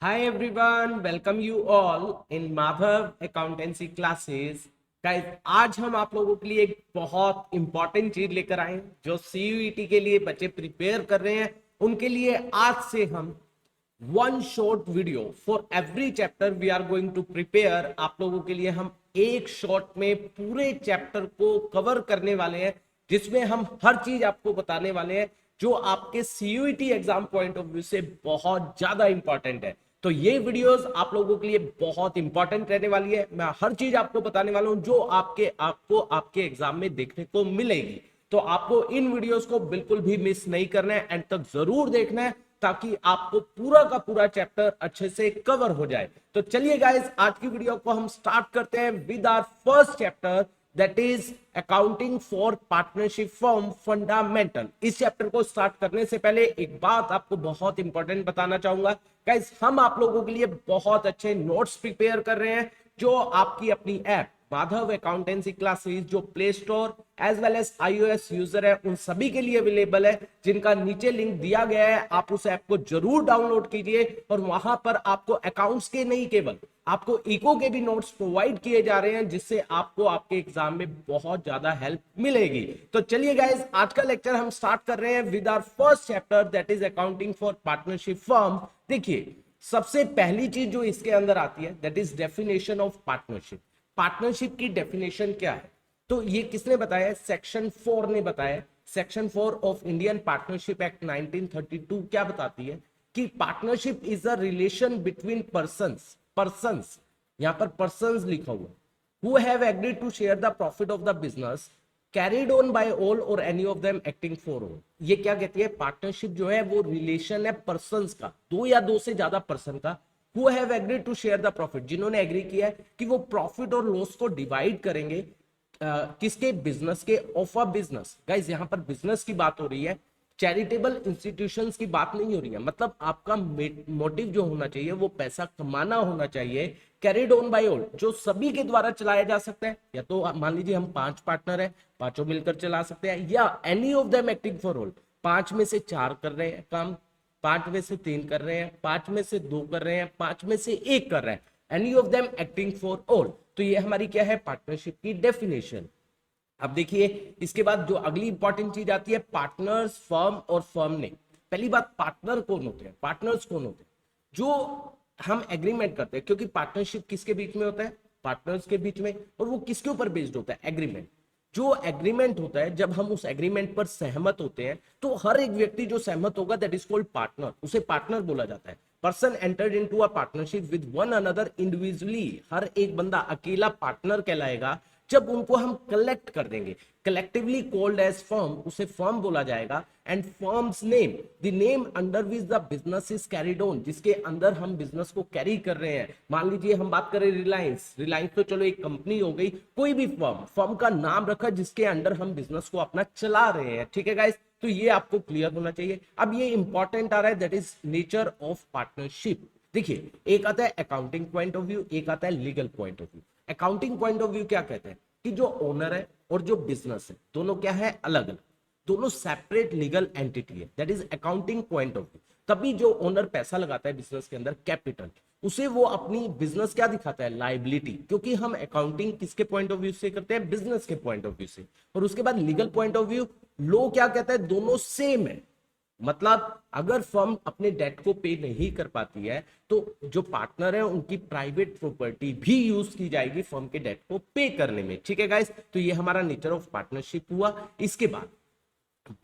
Hi everyone, welcome you all in Madhav Accountancy Classes. Guys, आज हम आप लोगों के लिए एक बहुत इंपॉर्टेंट चीज लेकर आए हैं जो सीयूईटी के लिए बच्चे प्रिपेयर कर रहे हैं उनके लिए। आज से हम one short video for every chapter we are going to prepare. आप लोगों के लिए हम एक शॉर्ट में पूरे चैप्टर को कवर करने वाले हैं जिसमें हम हर चीज आपको बताने वाले हैं जो आपके CUET exam point of view से बहुत ज्यादा इंपॉर्टेंट है। तो ये वीडियोस आप लोगों के लिए बहुत इंपॉर्टेंट रहने वाली है। मैं हर चीज आपको बताने वाला हूं जो आपको आपके एग्जाम में देखने को मिलेगी। तो आपको इन वीडियोस को बिल्कुल भी मिस नहीं करना है, एंड तक जरूर देखना है ताकि आपको पूरा का पूरा चैप्टर अच्छे से कवर हो जाए। तो चलिए गाइस, आज की वीडियो को हम स्टार्ट करते हैं with our first chapter, that is accounting for partnership firm fundamental. इस चैप्टर को स्टार्ट करने से पहले एक बात आपको बहुत इंपॉर्टेंट बताना चाहूंगा। गाइस, हम आप लोगों के लिए बहुत अच्छे नोट्स प्रिपेयर कर रहे हैं जो आपकी अपनी ऐप माधव अकाउंटेंसी क्लासेस जो play store as well as iOS user है उन सभी के लिए अवेलेबल है, जिनका नीचे लिंक दिया गया है। आप उस ऐप को जरूर डाउनलोड कीजिए और वहां पर आपको अकाउंट्स के नहीं केवल आपको इको के भी नोट्स प्रोवाइड किए जा रहे हैं जिससे आपको आपके एग्जाम में बहुत ज्यादा हेल्प मिलेगी। तो चलिए गाइस, आज का लेक्चर हम स्टार्ट कर रहे हैं with our first chapter, that is accounting for partnership firm. देखिए, सबसे पहली चीज जो इसके अंदर आती है that is definition of partnership. Partnership की डेफिनेशन क्या है? तो ये किसने बताया? सेक्शन 4 ने बताया। Section 4 of Indian partnership act 1932 क्या बताती है कि partnership is a relation between persons, यहां पर पर्संस लिखा हुआ, who have agreed to share the profit of the business carried on by all or any of them acting for all. ये क्या कहती है? पार्टनरशिप जो है वो रिलेशन है पर्संस का, दो या दो से ज्यादा पर्सन का, who have agreed to share the profit, जिन्होंने एग्री किया है कि वो प्रॉफिट और लॉस को डिवाइड करेंगे। किसके? बिजनेस के, ऑफ अ बिजनेस। गाइस, यहां पर बिजनेस की बात हो रही है, चैरिटेबल इंस्टीट्यूशंस की बात नहीं हो रही है। मतलब आपका मोटिव जो होना चाहिए वो पैसा कमाना होना चाहिए। कैरिड ऑन बाय ऑल, जो सभी के द्वारा चलाया जा सकता है, या तो मान लीजिए हम 5 पार्टनर है, पांचों मिलकर चला सकते हैं, या any of them acting for all, 5 में से 4 कर रहे हैं काम, 5 में से 3 कर रहे हैं, 5 में से 2 कर रहे हैं, 5 में से 1 कर रहे हैं, any of them acting for all. तो ये हमारी क्या है? पार्टनरशिप की डेफिनेशन। अब देखिए, इसके बाद जो अगली इंपॉर्टेंट चीज आती है, पार्टनर्स, फर्म और फर्म ने। पहली बात, पार्टनर कौन होते हैं, पार्टनर्स कौन होते हैं? जो हम एग्रीमेंट करते हैं, क्योंकि पार्टनरशिप किसके बीच में होता है? पार्टनर्स के बीच में। और वो किसके ऊपर बेस्ड होता है? एग्रीमेंट। जो एग्रीमेंट होता है, जब हम उस एग्रीमेंट पर सहमत होते हैं तो हर एक व्यक्ति जो सहमत होगा दैट इज कॉल्ड पार्टनर, उसे पार्टनर बोला जाता है। Person entered into a partnership with one another individually, हर एक बंदा अकेला पार्टनर कहलाएगा जब उनको हम कलेक्ट कर देंगे। कलेक्टिवली कॉल्ड एज फर्म, उसे फर्म बोला जाएगा। And firms name, the name under which the business is carried on, जिसके अंदर हम बिजनेस को कैरी कर रहे हैं। मान लीजिए हम बात करें रिलायंस, रिलायंस तो चलो एक कंपनी हो गई, कोई भी फर्म, फर्म का नाम रखा जिसके अंडर हम बिजनेस को अपना चला रहे हैं। ठीक है गाइस, तो ये आपको क्लियर होना चाहिए। अब ये इंपॉर्टेंट आ रहा है, that is nature of partnership. देखिए, एक आता है अकाउंटिंग पॉइंट ऑफ व्यू, एक आता है legal point of view. Accounting point of view क्या कहते हैं कि जो ओनर है और जो बिजनेस है दोनों क्या है? अलग अलग, दोनों सेपरेट लीगल एंटिटी है, that is accounting point of view. तभी जो ओनर पैसा लगाता है बिजनेस के अंदर, कैपिटल, उसे वो अपनी बिजनेस क्या दिखाता है? लायबिलिटी, क्योंकि हम अकाउंटिंग किसके पॉइंट ऑफ व्यू से करते हैं? बिजनेस के पॉइंट ऑफ व्यू से। और उसके बाद लीगल पॉइंट ऑफ व्यू, लो क्या कहता है? दोनों सेम है। मतलब अगर फर्म अपने डेट को पे नहीं कर पाती है तो जो पार्टनर है उनकी प्राइवेट प्रॉपर्टी भी यूज की जाएगी फर्म के डेट को पे करने में। ठीक है गाइस, तो ये हमारा नेचर ऑफ पार्टनरशिप हुआ। इसके बाद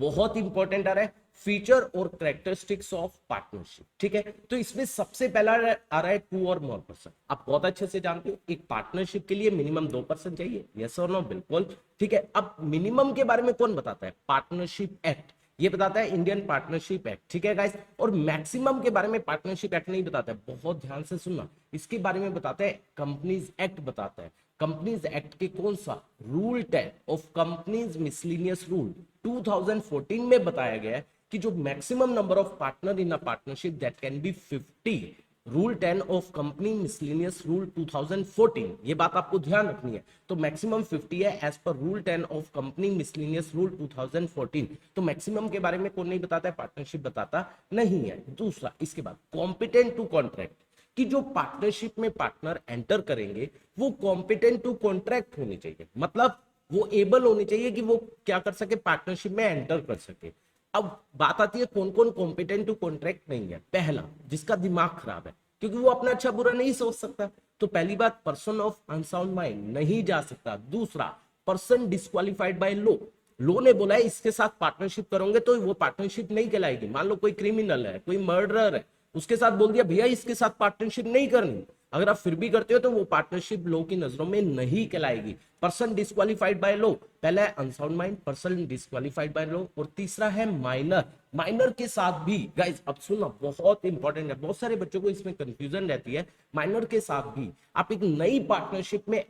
बहुत इंपॉर्टेंट आ रहा है फीचर और कैरेक्टरिस्टिक्स ऑफ पार्टनरशिप। ठीक है, तो इसमें सबसे पहला आ रहा है 2 और मोर पर्सन। आप बहुत अच्छे से जानते हो एक पार्टनरशिप के लिए मिनिमम 2 पर्सन चाहिए, यस और नो? बिल्कुल। ठीक है, अब मिनिमम के बारे में कौन बताता है? पार्टनरशिप एक्ट, ये बताता है इंडियन पार्टनरशिप एक्ट। ठीक है गाइस, और मैक्सिमम के बारे में पार्टनरशिप एक्ट नहीं बताता है, बहुत ध्यान से सुनना, इसके बारे में बताता है कंपनीज एक्ट बताता है। कंपनीज एक्ट के कौन सा? Rule 10 of companies miscellaneous rule 2014 में बताया गया है कि जो maximum number of partner in a partnership that can B 50। Rule 10 of company miscellaneous rule 2014, ये बात आपको ध्यान रखनी है। तो मैक्सिमम 50 है as per rule 10 of company miscellaneous rule 2014। तो मैक्सिमम के बारे में कौन नहीं बताता है? पार्टनरशिप बताता नहीं है। दूसरा, इसके बाद कॉम्पिटेंट टू कॉन्ट्रैक्ट, कि जो पार्टनरशिप में पार्टनर एंटर करेंगे वो कॉम्पिटेंट टू कॉन्ट्रैक्ट होने चाहिए, मतलब वो एबल होने चाहिए कि वो क्या कर सके, पार्टनरशिप में एंटर कर सके। अब बात आती है कौन कौन कॉम्पिटेंट टू कॉन्ट्रैक्ट नहीं है। पहला, जिसका दिमाग खराब है, क्योंकि वो अपना अच्छा बुरा नहीं सोच सकता, तो पहली बात पर्सन ऑफ अनसाउंड माइंड नहीं जा सकता। दूसरा, person disqualified by law, law ने बोला है इसके साथ पार्टनरशिप करोगे तो वो पार्टनरशिप नहीं कहलाएगी। मान लो कोई क्रिमिनल है, कोई मर्डरर है, उसके साथ बोल दिया भैया इसके साथ पार्टनरशिप नहीं करनी, अगर आप फिर भी करते हो तो वो पार्टनरशिप लॉ की नजरों में नहीं कहलाएगी। पर्सन डिस्क्वालिफाइड बाय लॉ, पहला है unsound mind, person disqualified by law, और तीसरा है माइनर। माइनर के साथ भी गाइस, अब सुनना बहुत इंपॉर्टेंट है, बहुत सारे बच्चों को इसमें कंफ्यूजन रहती है। माइनर के साथ भी आप एक नई पार्टनरशिप में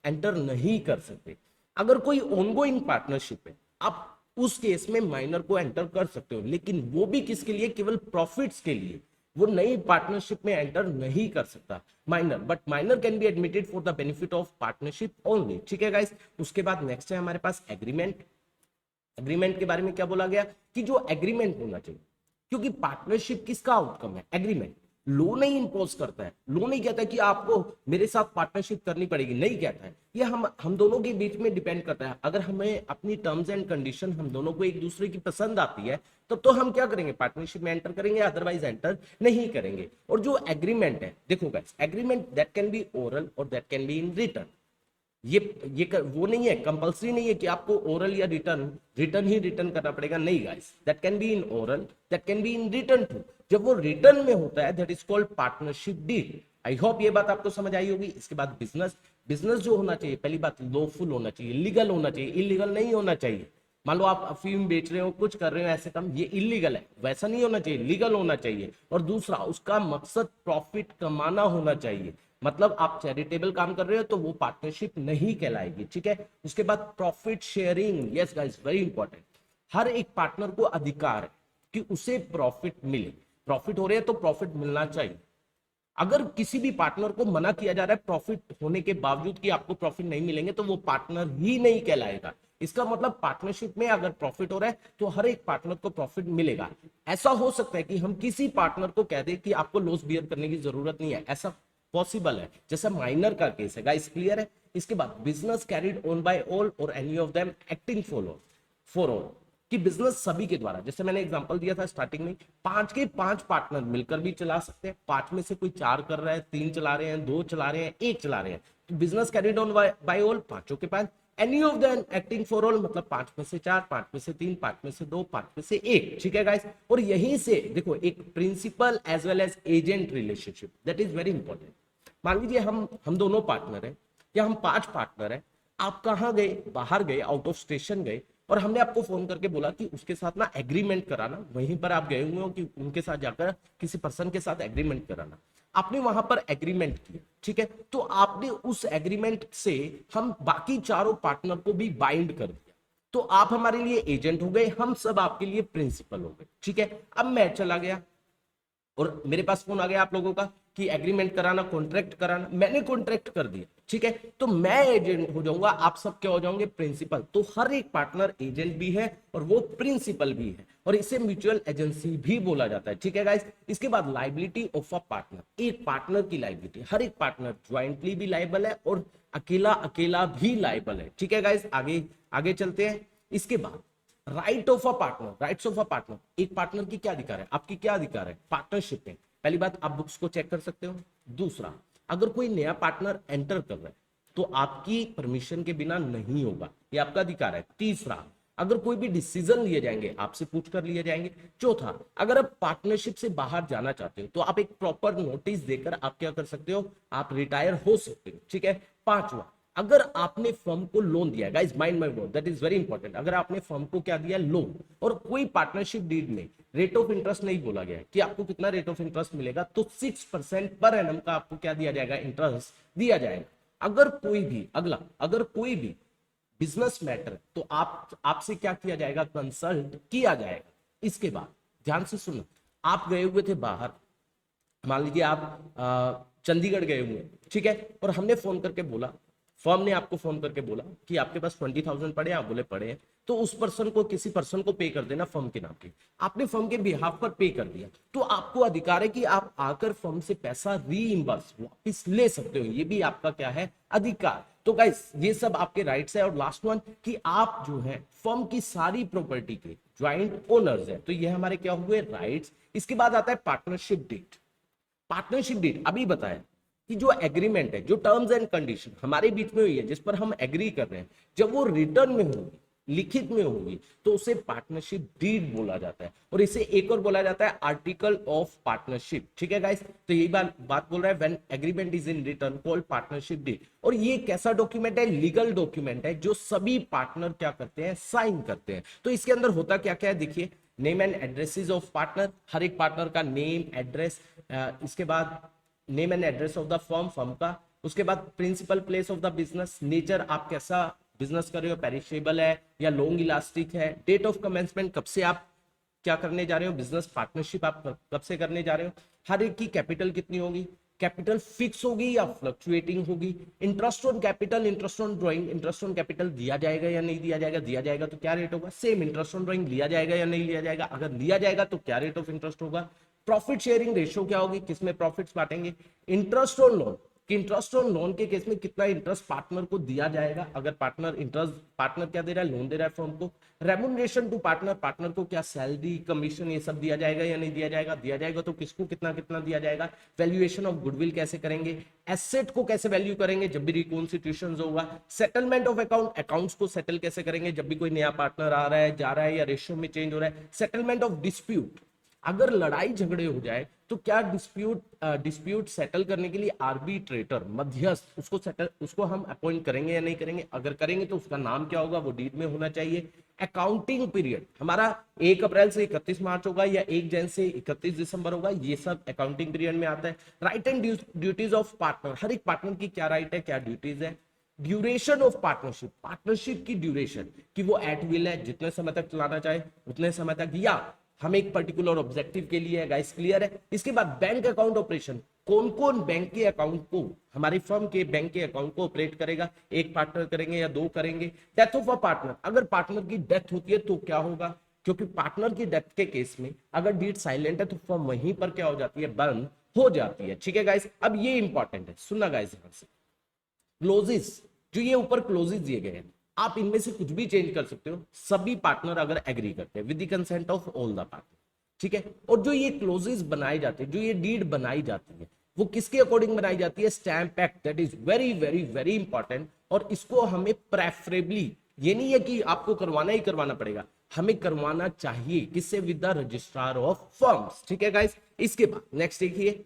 एंटर नहीं कर सकते। अगर कोई ऑनगोइंग पार्टनरशिप है, आप उस केस में माइनर को एंटर कर सकते हो, लेकिन वो भी किसके लिए, केवल प्रॉफिट्स के लिए। वो नई पार्टनरशिप में एंटर नहीं कर सकता minor, but minor can be admitted for the benefit of partnership only. ठीक है गाइस, उसके बाद नेक्स्ट है हमारे पास एग्रीमेंट। एग्रीमेंट के बारे में क्या बोला गया कि जो एग्रीमेंट होना चाहिए, क्योंकि पार्टनरशिप किसका आउटकम है, एग्रीमेंट। लो नहीं इंपोज करता है, लो नहीं कहता कि आपको मेरे साथ पार्टनरशिप करनी पड़ेगी, नहीं कहता है। ये हम दोनों के बीच में डिपेंड करता है। अगर हमें अपनी टर्म्स एंड कंडीशन हम दोनों को एक दूसरे की पसंद आती है तब तो हम क्या करेंगे, पार्टनरशिप में एंटर करेंगे, अदरवाइज एंटर नहीं करेंगे। और जो एग्रीमेंट है, देखो guys, agreement that can be oral or that can be in written. वो नहीं है, कंपल्सरी नहीं है कि आपको ओरल या रिटर्न ही रिटर्न करना पड़ेगा, नहीं guys, that can be in oral, that can be in written too. जब वो रिटर्न में होता है that is called partnership deed. I hope ये बात आपको समझ आई होगी। इसके बाद बिजनेस, बिजनेस जो होना चाहिए, पहली बात लॉफुल होना चाहिए, लीगल होना चाहिए, इलीगल नहीं होना चाहिए। मान लो आप अफीम बेच रहे हो, कुछ कर रहे हो, ऐसे काम, ये इलीगल है, वैसा नहीं होना चाहिए, लीगल होना चाहिए। और दूसरा, उसका मकसद प्रॉफिट कमाना होना चाहिए, मतलब आप चैरिटेबल काम कर रहे हो तो वो पार्टनरशिप नहीं कहलाएगी। ठीक है, उसके बाद profit sharing, yes guys, very important. हर एक पार्टनर को अधिकार है कि उसे प्रॉफिट मिले, प्रॉफिट हो रहे हैं तो प्रॉफिट मिलना चाहिए। अगर किसी भी पार्टनर को मना किया जा रहा है प्रॉफिट होने के बावजूद कि आपको प्रॉफिट नहीं मिलेंगे, तो वो पार्टनर ही नहीं कहलाएगा। इसका मतलब पार्टनरशिप में अगर प्रॉफिट हो रहा है तो हर एक पार्टनर को प्रॉफिट मिलेगा। ऐसा हो सकता है कि हम किसी पार्टनर को कह दें कि आपको लॉस बियर करने की जरूरत नहीं है, ऐसा पॉसिबल है, जैसा माइनर का केस है। गाइस क्लियर है। इसके बाद business carried on by all or any of them acting for all, कि बिजनेस सभी के द्वारा, जैसे मैंने एग्जांपल दिया था स्टार्टिंग में, 5 के 5 पार्टनर मिलकर भी चला सकते हैं। 5 में से कोई 4 कर रहा है, 3 चला रहे हैं, 2 चला रहे हैं, 1 चला रहे हैं, तो business carried on by all, पांचों के 5। Any of them acting for all, मतलब 5 में से 4, 5 में से 3, 5 में से 2, 5 में से 1। ठीक है गाइस, और यहीं से देखो एक principal as well as agent relationship, that is very important. मान लीजिए हम दोनों पार्टनर हैं या हम 5 पार्टनर हैं, आप कहाँ गए, बाहर गए, आउट ऑफ स्टेशन गए, और हमने आपको फोन करके बोला कि उसके साथ ना एग्रीमेंट कराना, वहीं पर आप गए हुए हो कि उनके साथ जाकर किसी पर्सन के साथ एग्रीमेंट कराना, आपने वहां पर एग्रीमेंट किया। ठीक है, तो आपने उस एग्रीमेंट से हम बाकी चारों पार्टनर को भी बाइंड कर दिया, तो आप हमारे लिए एजेंट हो गए, हम सब आपके लिए प्रिंसिपल हो गए। ठीक है, अब मैं चला गया और मेरे पास फोन आ गया आप लोगों का कि एग्रीमेंट कराना, कॉन्ट्रैक्ट कराना, मैंने कॉन्ट्रैक्ट कर दिया। ठीक है, तो मैं एजेंट हो जाऊंगा, आप सब क्या हो जाओगे, प्रिंसिपल। तो हर एक पार्टनर एजेंट भी है और वो प्रिंसिपल भी है, और इसे म्यूचुअल एजेंसी भी बोला जाता है। ठीक है गाइस, इसके बाद लाइबिलिटी ऑफ अ पार्टनर, एक पार्टनर की लाइबिलिटी, हर एक पार्टनर ज्वाइंटली भी लाइबल है और अकेला अकेला भी लाइबल है। ठीक है गाइस, आगे आगे चलते हैं। इसके बाद right of a partner, rights of a partner, एक पार्टनर की क्या अधिकार है, आपकी क्या अधिकार है पार्टनरशिप में। पहली बात, आप बुक्स को चेक कर सकते हो। दूसरा, अगर कोई नया पार्टनर एंटर कर रहा है तो आपकी परमिशन के बिना नहीं होगा, ये आपका अधिकार है। तीसरा, अगर कोई भी डिसीजन लिए जाएंगे आपसे पूछ कर लिए जाएंगे। चौथा, अगर आप पार्टनरशिप से बाहर जाना चाहते हो तो आप एक प्रॉपर नोटिस देकर आप क्या कर सकते हो, आप रिटायर हो सकते हो। ठीक है, पांचवा, अगर आपने फर्म को लोन दिया, guys mind my word, that is very important, अगर आपने फर्म को क्या दिया, लोन, और कोई पार्टनरशिप डीड में रेट ऑफ इंटरेस्ट नहीं बोला गया है कि आपको कितना रेट ऑफ इंटरेस्ट मिलेगा, तो 6% पर एनम का आपको क्या दिया जाएगा, इंटरेस्ट दिया जाएगा। अगर कोई भी अगर कोई भी बिजनेस मैटर, तो आपसे क्या किया जाएगा, कंसल्ट किया जाएगा। इसके बाद ध्यान से सुनो, आप गए हुए थे बाहर, मान लीजिए आप चंडीगढ़ गए हुए, ठीक है, और हमने फोन करके बोला, फर्म ने आपको फोन करके बोला कि आपके पास 20,000 पड़े, आप बोले पड़े हैं, तो उस पर्सन को, किसी पर्सन को पे कर देना फर्म के नाम पे। आपने फर्म के बिहाफ पर पे कर दिया तो आपको अधिकार है कि आप आकर फर्म से पैसा रीइंबर्स वापस ले सकते हो, ये भी आपका क्या है, अधिकार। तो गाइस ये सब आपके राइट्स है। और लास्ट वन कि आप जो है फर्म की सारी प्रॉपर्टी के ज्वाइंट ओनर्स है, तो ये हमारे क्या हुए, राइट्स। इसके बाद आता है पार्टनरशिप डीड। पार्टनरशिप डीड अभी बताया कि जो एग्रीमेंट है, जो टर्म्स एंड कंडीशन हमारे बीच में हुई है, जिस पर हम एग्री कर रहे हैं, जब वो रिटर्न में होगी, लिखित में होगी, तो उसे पार्टनरशिप डीड बोला जाता है। और इसे एक और बोला जाता है आर्टिकल ऑफ पार्टनरशिप। ठीक है गाइस, तो यही बात बोल रहा है, when agreement is in written called partnership deed. और ये कैसा डॉक्यूमेंट है, लीगल डॉक्यूमेंट है, जो सभी पार्टनर क्या करते हैं, साइन करते हैं। तो इसके अंदर होता क्या क्या है, देखिए, name and addresses of partner, हर एक पार्टनर का नेम, एड्रेस, इसके बाद name and address of the firm, firm का, उसके बाद principal place of the business, nature, आप कैसा बिजनेस कर रहे हो, पेरिशेबल है या लॉन्ग इलास्टिक है, डेट ऑफ कमेंसमेंट, कब से आप क्या करने जा रहे हो, बिजनेस पार्टनरशिप आप कब से करने जा रहे हो, हर एक की कैपिटल कितनी होगी, कैपिटल फिक्स होगी या फ्लक्चुएटिंग होगी, interest on capital, interest on drawing, interest on capital दिया जाएगा या नहीं दिया जाएगा, दिया जाएगा तो क्या रेट होगा, सेम इंटरेस्ट ऑन ड्राइंग लिया जाएगा या नहीं लिया जाएगा, अगर लिया जाएगा तो क्या रेट ऑफ इंटरेस्ट होगा, प्रॉफिट शेयरिंग रेशियो क्या होगी, किसमें प्रॉफिट्स बांटेंगे, इंटरेस्ट ऑन लोन, कि इंटरेस्ट ऑन लोन के केस में कितना इंटरेस्ट पार्टनर को दिया जाएगा, अगर पार्टनर क्या दे रहा है, लोन दे रहा है फर्म को, रेम्युनरेशन टू पार्टनर, पार्टनर को क्या सैलरी, कमीशन, ये सब दिया जाएगा या नहीं दिया जाएगा, दिया जाएगा तो किसको कितना कितना दिया जाएगा, वैल्यूएशन ऑफ गुडविल कैसे करेंगे, एसेट को कैसे वैल्यू करेंगे जब भी रिकॉन्स्टिट्यूशन होगा, सेटलमेंट ऑफ अकाउंट, अकाउंट्स को सेटल कैसे करेंगे जब भी कोई नया पार्टनर आ रहा है, जा रहा है या रेशियो में चेंज हो रहा है, सेटलमेंट ऑफ डिस्प्यूट, अगर लड़ाई झगड़े हो जाए तो क्या डिस्प्यूट सेटल करने के लिए आर्बिट्रेटर, मध्यस्थ, उसको हम अपॉइंट करेंगे या नहीं करेंगे, अगर करेंगे तो उसका नाम क्या होगा, वो डीड में होना चाहिए। अकाउंटिंग पीरियड हमारा 1 अप्रैल से 31 मार्च होगा या 1 जनवरी से 31 दिसंबर होगा, ये सब अकाउंटिंग पीरियड में आता है। Right and duties of partner, हर एक पार्टनर की क्या राइट है, क्या ड्यूटीज है। ड्यूरेशन ऑफ पार्टनरशिप, पार्टनरशिप की ड्यूरेशन, कि वो एट विल है, जितने समय तक चलाना चाहे उतने समय तक, या हम एक पर्टिकुलर ऑब्जेक्टिव के लिए है, गाइस क्लियर है। इसके बाद बैंक अकाउंट ऑपरेशन, कौन कौन बैंक के अकाउंट को, हमारी फर्म के बैंक के अकाउंट को ऑपरेट करेगा, एक पार्टनर करेंगे या 2 करेंगे। डेथ ऑफ अ पार्टनर, अगर पार्टनर की डेथ होती है तो क्या होगा, क्योंकि पार्टनर की डेथ के केस में अगर डीड साइलेंट है तो फर्म वहीं पर क्या हो जाती है, बर्न हो जाती है। ठीक है गाइस, अब ये इंपॉर्टेंट है, सुनना गाइस ध्यान से। क्लोजेस, जो ये ऊपर क्लोजेस दिए गए हैं, आप इनमें से कुछ भी चेंज कर सकते हो, सभी पार्टनर अगर एग्री करते हैं, with the consent of all the partner. ठीक है, और जो ये क्लोजेस बनाए जाते हैं, जो ये डीड बनाई जाती है, वो किसके अकॉर्डिंग बनाई जाती है, stamp act, that is very very very important. और इसको हमें प्रेफरेबली, ये नहीं है कि आपको करवाना ही करवाना पड़ेगा, हमें करवाना चाहिए, किससे, with the registrar of firms. ठीक है गाइस, इसके बाद नेक्स्ट देखिए,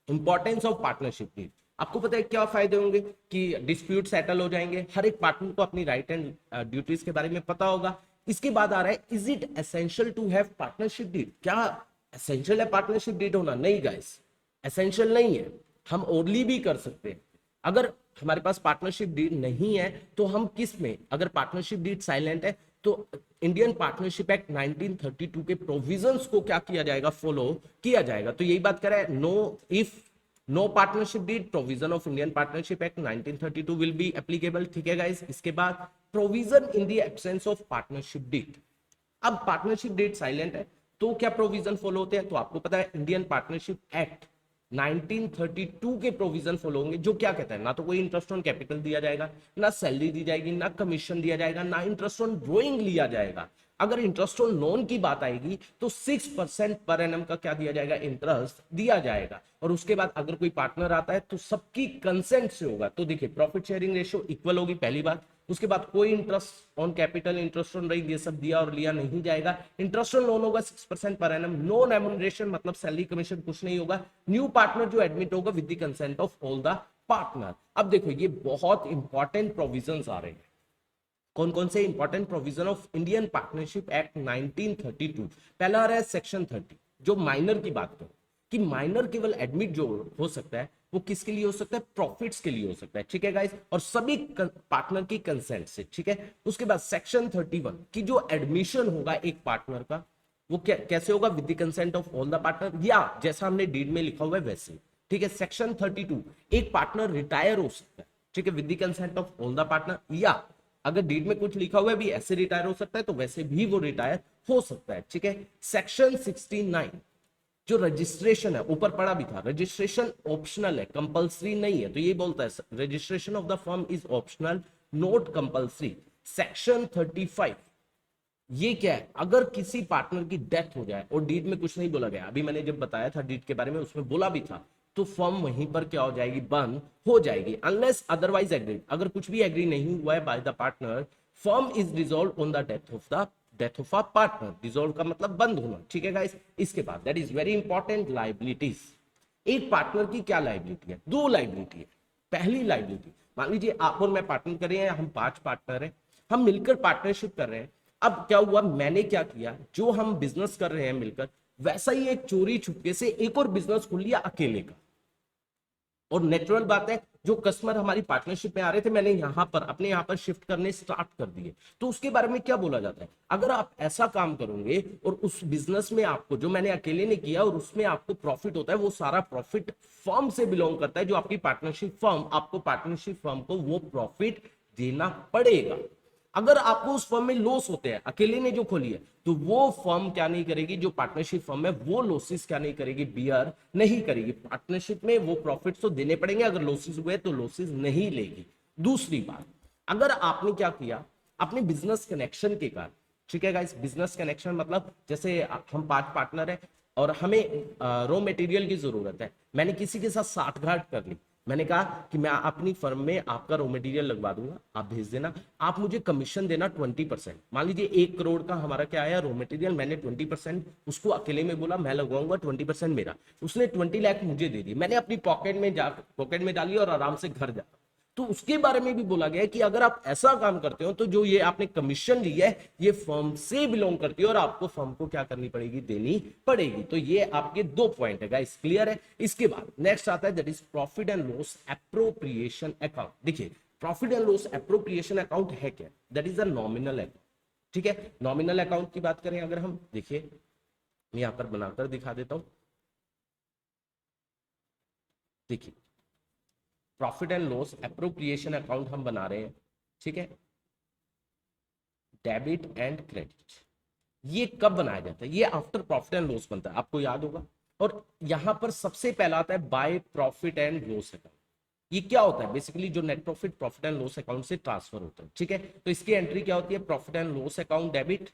इंपॉर्टेंस ऑफ पार्टनरशिप डीड। आपको पता है क्या फायदे होंगे, कि डिस्प्यूट सेटल हो जाएंगे, हर एक पार्टनर को अपनी राइट एंड ड्यूटीज के बारे में पता होगा। इसके बाद आ रहा है, is it essential to have partnership deed, क्या एसेंशियल है पार्टनरशिप डीड होना, नहीं गाइस, एसेंशियल नहीं है, हम ओरली भी कर सकते हैं। अगर हमारे पास पार्टनरशिप डीड नहीं है तो हम किस में, अगर पार्टनरशिप डीड साइलेंट है तो इंडियन पार्टनरशिप एक्ट 1932 के प्रोविजंस को क्या किया जाएगा, फॉलो किया जाएगा। तो यही बात कर रहा है, no if no partnership deed, provision of Indian partnership act 1932 will be applicable. ठीक है गाइस, इसके बाद provision in the absence of partnership deed. अब पार्टनरशिप डीड साइलेंट है तो क्या प्रोविजन फॉलो होते हैं, तो आपको पता है इंडियन पार्टनरशिप एक्ट 1932 के प्रोविजन फॉलो होंगे, जो क्या कहता है, ना तो कोई इंटरेस्ट ऑन कैपिटल दिया जाएगा, ना सैलरी दी जाएगी, ना कमीशन दिया जाएगा, ना इंटरेस्ट ऑन ड्रॉइंग लिया जाएगा। अगर इंटरेस्ट ऑन लोन की बात आएगी तो 6% पर एनम का क्या दिया जाएगा, इंटरेस्ट दिया जाएगा। और उसके बाद अगर कोई पार्टनर आता है तो सबकी कंसेंट से होगा। तो देखिए, प्रॉफिट शेयरिंग रेशियो इक्वल होगी, पहली बात। उसके बाद कोई interest on capital, interest on range, ये सब दिया और लिया नहीं जाएगा। इंटरेस्ट ऑन लोन होगा 6% पर एनम। नो रेम्युनरेशन, मतलब सैलरी कमीशन कुछ नहीं होगा। न्यू पार्टनर जो एडमिट होगा with the consent of all the partner. अब देखो, ये बहुत इंपॉर्टेंट प्रोविजंस आ रहे हैं। कौन कौन से important provision of Indian partnership act 1932। पहला आ रहा है सेक्शन 30, जो माइनर की बात करो, कि माइनर केवल एडमिट जो हो सकता है वो किसके लिए हो सकता है, प्रॉफिट्स के लिए हो सकता है। ठीक है गाइस, और सभी पार्टनर की कंसेंट से। ठीक है, उसके बाद सेक्शन 31 की जो एडमिशन होगा एक पार्टनर का, वो कैसे होगा, with the consent of all the partner, या जैसा हमने डीड में लिखा हुआ है वैसे। ठीक है, सेक्शन 32, एक पार्टनर रिटायर हो सकता है, ठीक है, with the consent of all the partner, या अगर डीड में कुछ लिखा हुआ है भी ऐसे रिटायर हो सकता है तो वैसे भी वो रिटायर हो सकता है, ठीक है। सेक्शन 69 जो रजिस्ट्रेशन है, ऊपर पढ़ा भी था, रजिस्ट्रेशन ऑप्शनल है, कंपलसरी नहीं है, तो ये बोलता है registration of the firm is optional not compulsory. Section 35 ये क्या है, अगर किसी पार्टनर की डेथ हो जाए और डीड में कुछ नहीं बोला गया, अभी मैंने जब बताया था डीड के बारे में उसमें बोला भी था, तो फर्म वहीं पर क्या हो जाएगी, बंद हो जाएगी, अनलेस अदरवाइज एग्रीड। अगर कुछ भी एग्री नहीं हुआ है by the partner, firm is dissolve on the death of a partner. Dissolve का मतलब बंद होना, ठीक है गाइस। इसके बाद that is very important, liabilities. एक पार्टनर की क्या लाइबिलिटी है, दो लाइबिलिटी है। पहली लाइबिलिटी, मान लीजिए आप और मैं पार्टनर कर रहे हैं, हम 5 पार्टनर हैं, हम मिलकर पार्टनरशिप कर रहे हैं। अब क्या हुआ, मैंने क्या किया, जो हम बिजनेस कर रहे हैं मिलकर, वैसा ही एक चोरी छुपके से एक और बिजनेस खोल लिया अकेले का। और नेचुरल बात है, जो कस्टमर हमारी पार्टनरशिप में आ रहे थे, मैंने यहां पर अपने यहां पर शिफ्ट करने स्टार्ट कर दिए। तो उसके बारे में क्या बोला जाता है, अगर आप ऐसा काम करोगे और उस बिजनेस में आपको, जो मैंने अकेले ने किया और उसमें आपको प्रॉफिट होता है, वो सारा प्रॉफिट फर्म से बिलोंग करता है, जो आपकी पार्टनरशिप फर्म, आपको पार्टनरशिप फर्म को वो प्रॉफिट देना पड़ेगा। अगर आपको उस फर्म में लॉस होते हैं, अकेले ने जो खोली है, तो वो फर्म क्या नहीं करेगी, जो पार्टनरशिप फर्म है वो लॉसेस क्या नहीं करेगी, बियर नहीं करेगी। पार्टनरशिप में वो प्रॉफिट तो देने पड़ेंगे, अगर लॉसेस हुए तो लॉसेस नहीं लेगी। दूसरी बात, अगर आपने क्या किया, अपने बिजनेस कनेक्शन के कारण, ठीक है गाइस, बिजनेस कनेक्शन मतलब जैसे हम 5 पार्टनर है और हमें रॉ मटेरियल की जरूरत है, मैंने किसी के साथ साठगांठ कर ली, मैंने कहा कि मैं अपनी फर्म में आपका रॉ मटेरियल लगवा दूंगा, आप भेज देना, आप मुझे कमीशन देना 20%। मान लीजिए 1 करोड़ का हमारा क्या आया रॉ मटेरियल, मैंने 20% उसको अकेले में बोला मैं लगवाऊंगा, 20% मेरा, उसने 20 लाख मुझे दे दी, मैंने अपनी पॉकेट में डाली और आराम से घर जा। तो उसके बारे में भी बोला गया है कि अगर आप ऐसा काम करते हो तो जो ये आपने कमीशन ली है ये फर्म से बिलोंग करती है और आपको फर्म को क्या करनी पड़ेगी, देनी पड़ेगी। तो ये आपके 2 पॉइंट है गाइस, क्लियर है। इसके बाद नेक्स्ट आता है that is profit and loss appropriation account. देखिए profit and loss appropriation account है क्या, that is a nominal account, ठीक है। नॉमिनल अकाउंट की बात करें अगर हम, देखिए मैं यहां पर बनाकर दिखा देता हूं, देखिए profit and loss appropriation account हम बना रहे हैं, ठीक है। डेबिट एंड क्रेडिट, ये कब बनाया जाता है, ये आफ्टर प्रॉफिट एंड लॉस बनता है, आपको याद होगा। और यहां पर सबसे पहला आता है bye profit and loss account. ये क्या होता है, बेसिकली जो net profit and loss account से ट्रांसफर होता है, ठीक है। तो इसकी एंट्री क्या होती है, profit and loss account debit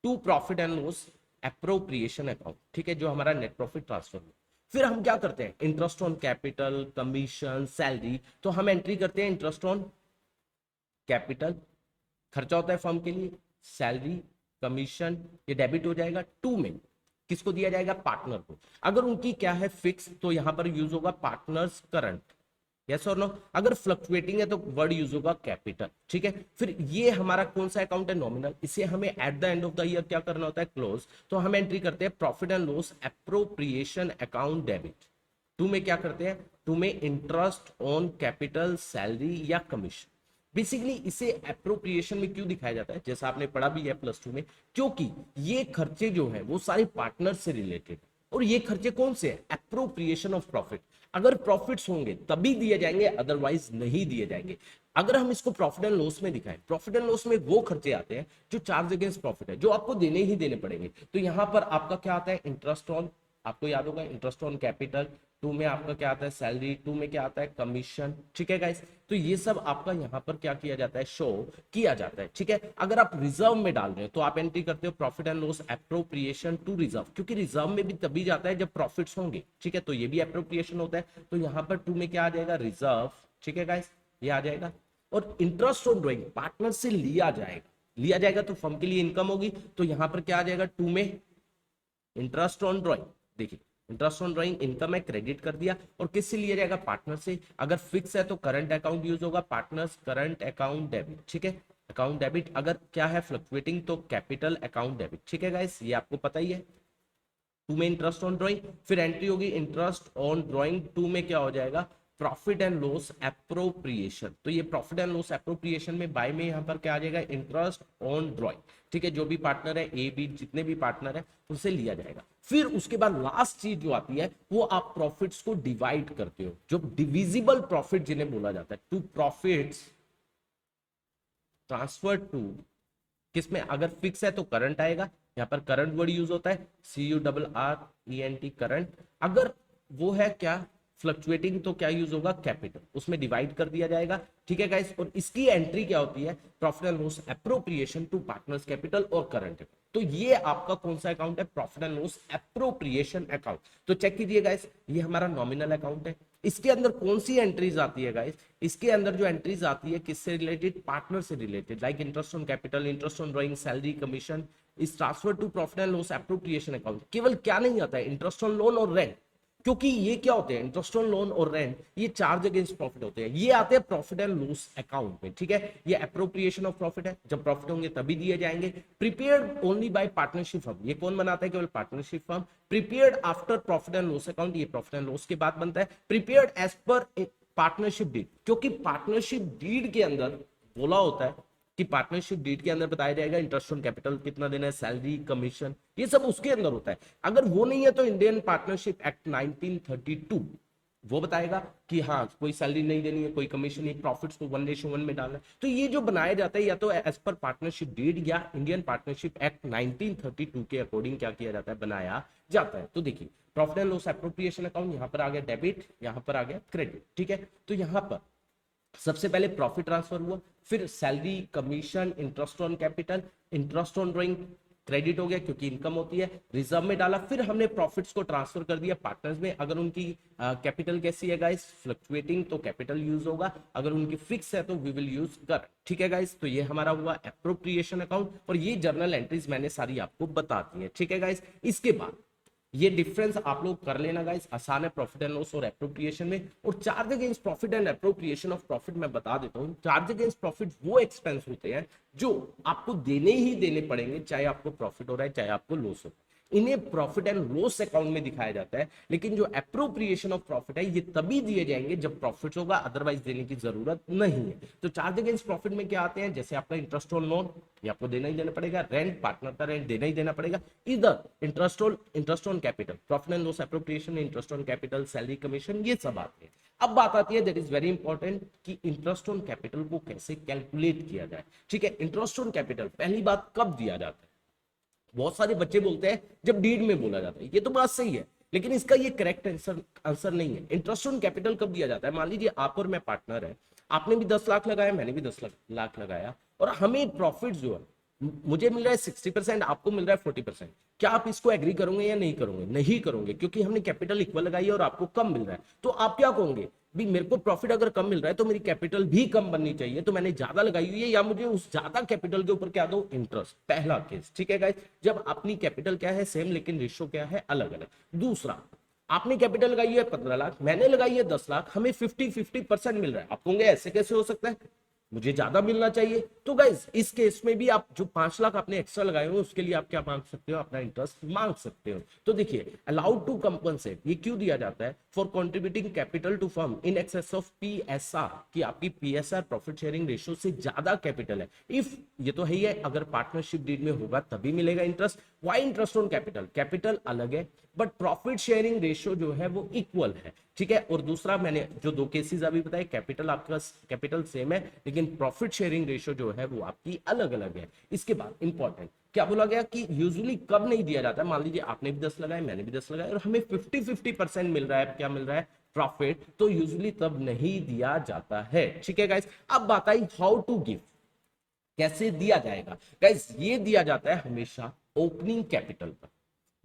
to profit and loss appropriation account, ठीक है, जो हमारा नेट प्रॉफिट ट्रांसफर हो। फिर हम क्या करते हैं, interest on capital, commission, salary, तो हम एंट्री करते हैं इंटरेस्ट ऑन कैपिटल, खर्चा होता है फर्म के लिए, सैलरी, कमीशन, ये डेबिट हो जाएगा। 2 में किसको दिया जाएगा, पार्टनर को। अगर उनकी क्या है फिक्स, तो यहां पर यूज होगा पार्टनर्स करंट, यस और नो। अगर फ्लक्चुएटिंग है तो वर्ड यूज होगा कैपिटल, ठीक है। फिर ये हमारा कौन सा अकाउंट है, नॉमिनल, इसे हमें at the end of the year क्या करना होता है, क्लोज। तो हम एंट्री करते हैं profit and loss appropriation account debit. 2 में क्या करते हैं, 2 में इंटरेस्ट ऑन कैपिटल, सैलरी या कमीशन। बेसिकली इसे एप्रोप्रिएशन में क्यों दिखाया जाता है, जैसा आपने पढ़ा भी है +2 में, क्योंकि ये खर्चे जो है वो सारे पार्टनर से रिलेटेड, और ये खर्चे कौन से हैं, एप्रोप्रिएशन ऑफ प्रॉफिट। अगर प्रॉफिट्स होंगे तभी दिए जाएंगे, अदरवाइज नहीं दिए जाएंगे। अगर हम इसको प्रॉफिट एंड लॉस में दिखाएं, प्रॉफिट एंड लॉस में वो खर्चे आते हैं जो चार्ज अगेंस्ट प्रॉफिट है, जो आपको देने ही देने पड़ेंगे। तो यहां पर आपका क्या आता है, इंटरेस्ट ऑन, आपको याद होगा इंटरेस्ट ऑन कैपिटल। 2 में आपका क्या आता है, सैलरी। 2 में क्या आता है, कमीशन, ठीक है गाइस। तो ये सब आपका यहाँ पर क्या किया जाता है, शो किया जाता है, ठीक है। अगर आप रिजर्व में डाल रहे हो तो आप एंट्री करते हो profit and loss appropriation to reserve, क्योंकि रिजर्व में भी तभी जाता है जब प्रॉफिट्स होंगे, ठीक है। तो ये भी एप्रोप्रिएशन होता है। तो यहाँ पर 2 में क्या आ जाएगा, रिजर्व, ठीक है गाइस, ये आ जाएगा। और इंटरेस्ट ऑन ड्रॉइंग पार्टनर से लिया जाएगा तो फर्म के लिए इनकम होगी, तो यहाँ पर क्या आ जाएगा, 2 में इंटरेस्ट ऑन ड्रॉइंग। देखिए इंटरेस्ट ऑन ड्रॉइंग इनकम है, क्रेडिट कर दिया, और किससे लिया जाएगा, पार्टनर से। अगर फिक्स है तो करंट अकाउंट यूज होगा, पार्टनर्स करंट अकाउंट डेबिट, ठीक है, अकाउंट डेबिट। अगर क्या है फ्लक्चुएटिंग तो कैपिटल अकाउंट डेबिट, ठीक है गाइस, ये आपको पता ही है। 2 में इंटरेस्ट ऑन ड्रॉइंग, फिर एंट्री होगी इंटरेस्ट ऑन ड्रॉइंग। 2 में क्या हो जाएगा, प्रॉफिट एंड लॉस एप्रोप्रिएशन। तो ये प्रॉफिट एंड लॉस एप्रोप्रिएशन में बाय में यहां पर क्या आ जाएगा, इंटरेस्ट ऑन ड्रॉइंग, ठीक है। जो भी पार्टनर है, ए बी जितने भी पार्टनर है उनसे लिया जाएगा। फिर उसके बाद लास्ट चीज जो आती है वो आप प्रॉफिट्स को डिवाइड करते हो, जो डिविजिबल प्रॉफिट जिन्हें बोला जाता है। टू प्रॉफिट्स ट्रांसफर टू, किसमें, अगर फिक्स है तो करंट आएगा, यहाँ पर करंट वर्ड यूज होता है, CURRENT करंट। अगर वो है क्या, फ्लक्चुएटिंग, तो क्या यूज होगा, कैपिटल, उसमें डिवाइड कर दिया जाएगा। ठीक है गाइस, और इसकी एंट्री क्या होती है, profit and loss appropriation to partners capital और करंट। तो ये आपका कौन सा अकाउंट है, profit and loss appropriation account. तो चेक कीजिए गाइस, ये हमारा नॉमिनल अकाउंट है। इसके अंदर कौन सी एंट्रीज आती है गाइस, इसके अंदर जो एंट्रीज आती है किससे रिलेटेड, पार्टनर से related, like interest on capital, interest on drawing, salary, commission is transfer to profit and loss appropriation account. केवल क्या नहीं आता है, इंटरेस्ट ऑन लोन और रेंट, क्योंकि ये क्या होते हैं, इंटरेस्ट ऑन लोन और रेंट, ये चार्ज अगेंस्ट प्रॉफिट होते हैं, ये आते हैं प्रॉफिट एंड लॉस अकाउंट में। ठीक है, ये एप्रोप्रिएशन ऑफ प्रॉफिट है, जब प्रॉफिट होंगे तभी दिए जाएंगे। Prepared only by partnership firm, ये कौन बनाता है, केवल partnership firm. Prepared after profit and loss account, ये प्रॉफिट एंड लॉस के बाद बनता है। Prepared as per partnership deed, क्योंकि पार्टनरशिप डीड के अंदर बोला होता है कि पार्टनरशिप डीड के अंदर बताया जाएगा इंटरेस्ट ऑन कैपिटल कितना देना है, सैलरी, कमीशन, ये सब उसके अंदर होता है। अगर वो नहीं है तो इंडियन पार्टनरशिप एक्ट 1932 वो बताएगा कि हाँ कोई सैलरी नहीं देनी है, कोई कमीशन नहीं, प्रॉफिट्स को 1:1 में डालना है। तो ये जो बनाया जाता है या तो एज पर पार्टनरशिप डीड या इंडियन पार्टनरशिप एक्ट 1932 के अकॉर्डिंग क्या किया जाता है, बनाया जाता है। तो देखिए, profit and loss appropriation account, यहाँ पर आ गया डेबिट, यहाँ पर आ गया क्रेडिट। ठीक है, तो यहाँ पर सबसे पहले प्रॉफिट ट्रांसफर हुआ, फिर salary, commission, interest on capital, interest on drawing credit हो गया क्योंकि इनकम होती है, रिजर्व में डाला, फिर हमने प्रॉफिट्स को ट्रांसफर कर दिया पार्टनर्स में। अगर उनकी कैपिटल कैसी है गाइस, फ्लक्चुएटिंग, तो कैपिटल यूज होगा, अगर उनकी फिक्स है तो वी विल यूज कर। ठीक है गाइस, तो ये हमारा हुआ एप्रोप्रिएशन अकाउंट, और ये जर्नल एंट्रीज मैंने सारी आपको बता दी है। ठीक है गाइस, इसके बाद ये डिफरेंस आप लोग कर लेना गाइस, आसान है प्रॉफिट एंड लॉस और एप्रोप्रिएशन में। और charge against profit and appropriation of profit मैं बता देता हूं, चार्ज अगेंस्ट प्रॉफिट वो एक्सपेंस होते हैं जो आपको देने ही देने पड़ेंगे, चाहे आपको प्रॉफिट हो रहा है चाहे आपको लॉस हो रहा है, इन्हें प्रॉफिट एंड लॉस अकाउंट में दिखाया जाता है। लेकिन जो एप्रोप्रिएशन ऑफ प्रॉफिट है ये तभी दिए जाएंगे जब प्रॉफिट होगा, अदरवाइज देने की जरूरत नहीं है। तो चार्ज अगेंस्ट प्रॉफिट में क्या आते हैं, जैसे आपका इंटरेस्ट ऑन लोन, ये आपको देना ही देना पड़ेगा, रेंट, पार्टनर का रेंट देना ही देना पड़ेगा, इधर interest on capital, profit and loss appropriation में interest on capital, salary, commission, ये सब आते हैं। अब बात आती है, दैट इज वेरी इंपॉर्टेंट, कि इंटरेस्ट ऑन कैपिटल को कैसे कैलकुलेट किया जाए। ठीक है, इंटरेस्ट ऑन कैपिटल पहली बात कब दिया जाता है, बहुत सारे बच्चे बोलते हैं जब डीड में बोला जाता है, ये तो बात सही है, लेकिन इसका ये करेक्ट आंसर नहीं है। इंटरेस्ट ऑन कैपिटल कब दिया जाता है, मान लीजिए आप और मैं पार्टनर है, आपने भी 10 लाख लगाया, मैंने भी 10 लाख लगाया, और हमें प्रॉफिट जो है मुझे मिल रहा है 60%, आपको मिल रहा है 40%, क्या आप इसको एग्री करोगे या नहीं करोगे, नहीं करोगे, क्योंकि हमने कैपिटल इक्वल लगाई है और आपको कम मिल रहा है। तो आप क्या कहोगे, भी मेरे को प्रॉफिट अगर कम मिल रहा है तो मेरी कैपिटल भी कम बननी चाहिए, तो मैंने ज्यादा लगाई हुई है, या मुझे उस ज्यादा कैपिटल के ऊपर क्या दो, इंटरेस्ट। पहला केस, ठीक है गाइस, जब अपनी कैपिटल क्या है सेम लेकिन रेशियो क्या है अलग अलग। दूसरा, आपने कैपिटल लगाई है 15 लाख, मैंने लगाई है 10 लाख, हमें 50-50% मिल रहा है, आप कहोगे ऐसे कैसे हो सकता है, मुझे ज्यादा मिलना चाहिए। तो गाइस इस केस में भी आप जो 5 लाख आपने एक्स्ट्रा लगाए हो उसके लिए आप क्या मांग सकते हो, अपना इंटरेस्ट मांग सकते हो। तो देखिए, अलाउड टू कंपनसेट ये क्यों दिया जाता है, for contributing capital to firm in excess of PSR, कि आपकी पीएसआर प्रॉफिट शेयरिंग रेशियो से ज्यादा कैपिटल है। इफ ये तो है ही है, अगर पार्टनरशिप डीड में होगा तभी मिलेगा interest. Why interest on capital, capital अलग है बट प्रॉफिट शेयरिंग रेशियो जो है वो इक्वल है। ठीक है, और दूसरा मैंने जो दो केसेस अभी बताए, कैपिटल आपका कैपिटल सेम है लेकिन प्रॉफिट शेयरिंग रेशियो जो है वो आपकी अलग अलग है। इसके बाद इंपॉर्टेंट क्या बोला गया कि यूजुअली कब नहीं दिया जाता है, मान लीजिए आपने भी 10 लगाए मैंने भी 10 लगाए और हमें 50-50% मिल रहा है, क्या मिल रहा है, प्रॉफिट, तो यूजुअली तब नहीं दिया जाता है। ठीक है गाइस, अब बात आई हाउ टू गिव, कैसे दिया जाएगा। गाइस ये दिया जाता है हमेशा ओपनिंग कैपिटल पर,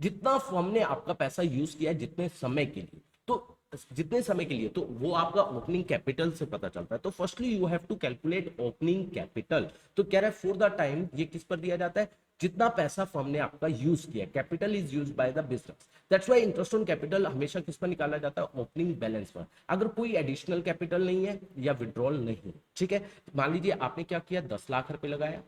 जितना फर्म ने आपका पैसा यूज किया है जितने समय के लिए, तो जितने समय के लिए, तो वो आपका ओपनिंग कैपिटल से पता चलता है। तो firstly you have to calculate opening capital. तो कह रहा है फॉर द टाइम, ये किस पर दिया जाता है, जितना पैसा फर्म ने आपका यूज किया, capital is used by the business, that's why interest on capital हमेशा किस पर निकाला जाता है, ओपनिंग बैलेंस पर, अगर कोई एडिशनल कैपिटल नहीं है या विड्रॉल नहीं है। ठीक है, मान लीजिए आपने क्या किया, 10 लाख रुपए लगाया,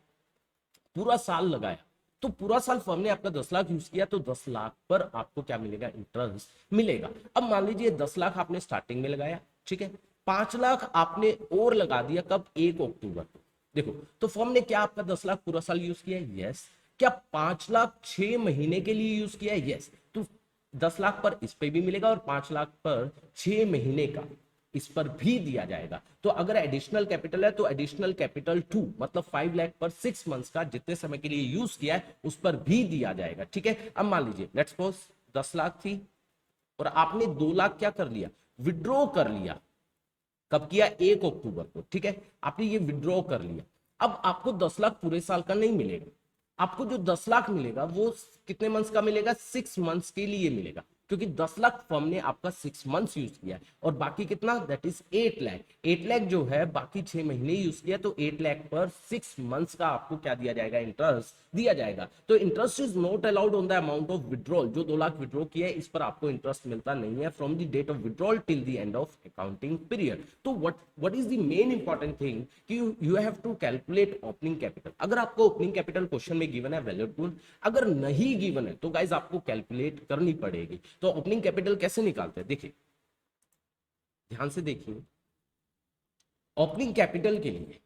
पूरा साल लगाया, तो पूरा साल फर्म ने आपका 10 लाख यूज किया, तो 10 लाख पर आपको क्या मिलेगा, इंटरेस्ट मिलेगा। अब मान लीजिए 10 लाख आपने स्टार्टिंग में लगाया, ठीक है, 5 लाख आपने और लगा दिया, कब, 1 अक्टूबर को। देखो, तो फर्म ने क्या आपका 10 लाख पूरा साल यूज किया है, यस। क्या 5 लाख 6 महीने के लिए यूज किया है, यस। तो 10 लाख पर इस पे भी मिलेगा और 5 लाख पर 6 महीने का इस पर भी दिया जाएगा। तो अगर एडिशनल कैपिटल है तो एडिशनल कैपिटल 2 मतलब 5 लाख पर 6 मंथ्स का जितने समय के लिए यूज किया है उस पर भी दिया जाएगा। ठीक है, अब मान लीजिए लेट्स सपोज 10 लाख थी और आपने 2 लाख क्या कर लिया, विड्रॉ कर लिया। कब किया, 1 अक्टूबर को। ठीक है, आपने ये विड्रॉ कर लिया। अब आपको 10 लाख पूरे साल का नहीं मिलेगा, आपको जो 10 लाख मिलेगा वो कितने मंथ्स का मिलेगा, 6 मंथ्स के लिए मिलेगा, क्योंकि 10 लाख फर्म ने आपका 6 मंथ्स यूज किया है। और बाकी कितना, दैट इज 8 लाख। 8 लाख जो है बाकी 6 महीने यूज किया, तो 8 लाख पर 6 मंथ्स का आपको क्या दिया जाएगा, इंटरेस्ट दिया जाएगा। तो interest is not allowed on the amount of withdrawal. जो 2 लाख विड्रॉ किया है इस पर आपको इंटरेस्ट मिलता नहीं है from the date of withdrawal till the end of accounting period. तो what is the main important thing कि you have to calculate opening capital. अगर आपको ओपनिंग कैपिटल क्वेश्चन में गिवन है वैलिड गुड, अगर नहीं गिवन है तो गाइज आपको कैलकुलेट करनी पड़ेगी। तो ओपनिंग कैपिटल कैसे निकालते हैं, देखिए ध्यान से देखिए। ओपनिंग कैपिटल के लिए,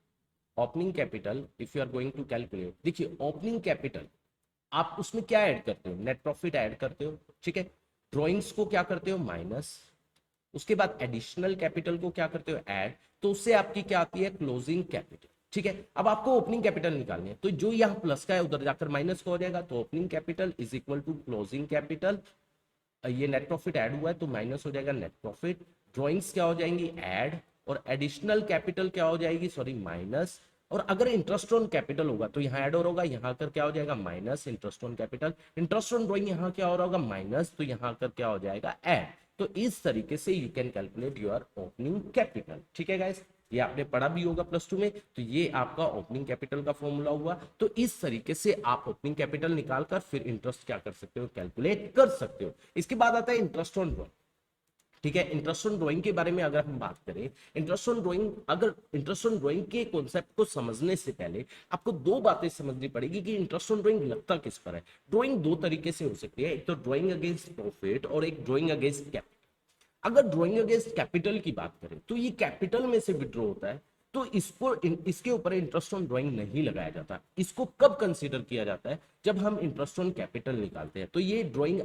opening capital if you are going to calculate, देखिए ओपनिंग कैपिटल आप उसमें क्या ऐड करते हो, नेट प्रॉफिट ऐड करते हो। ठीक है, ड्रॉइंग्स को क्या करते हो, माइनस, उसके बाद एडिशनल कैपिटल को क्या करते हो, ऐड, तो उससे आपकी क्या आती है, क्लोजिंग कैपिटल। ठीक है, अब आपको ओपनिंग कैपिटल निकालनी है, तो जो यहाँ प्लस का है उधर जाकर माइनस का हो जाएगा। तो opening capital is equal to closing capital, ये नेट प्रॉफिट ऐड हुआ है तो माइनस हो जाएगा नेट प्रॉफिट, ड्रॉइंग्स क्या हो जाएंगी, ऐड, और एडिशनल कैपिटल क्या हो जाएगी, सॉरी माइनस। और अगर इंटरेस्ट ऑन कैपिटल होगा तो यहाँ ऐड हो होगा, यहाँ आकर क्या हो जाएगा, minus interest on capital. Interest on drawing यहाँ क्या हो रहा होगा, माइनस, तो यहाँ आकर क्या हो जाएगा, ऐड। तो इस तरीके से you can calculate your opening capital. ठीक है गाइस, ये आपने पढ़ा भी होगा +2 में। तो ये आपका ओपनिंग कैपिटल का फॉर्मूला हुआ। तो इस तरीके से आप ओपनिंग कैपिटल निकालकर फिर इंटरेस्ट क्या कर सकते हो, कैलकुलेट कर सकते हो। इसके बाद आता है इंटरेस्ट ऑन ड्रॉइंग। ठीक है, इंटरेस्ट ऑन ड्राइंग के बारे में अगर हम बात करें, इंटरेस्ट ऑन ड्राइंग, अगर इंटरेस्ट ऑन ड्राइंग के कॉन्सेप्ट को समझने से पहले आपको 2 बातें समझनी पड़ेगी कि इंटरेस्ट ऑन ड्राइंग लगता किस पर है। ड्राइंग 2 तरीके से हो सकती है, एक तो ड्राइंग अगेंस्ट प्रॉफिट और एक ड्राइंग अगेंस्ट कैपिटल। अगर ड्राइंग अगेंस्ट कैपिटल की बात करें तो ये कैपिटल में से विड्रॉ होता है, तो इसको इसके ऊपर इंटरेस्ट ऑन ड्राइंग नहीं लगाया जाता। इसको कब कंसीडर किया जाता है, जब हम इंटरेस्ट ऑन कैपिटल निकालते हैं। तो ये drawing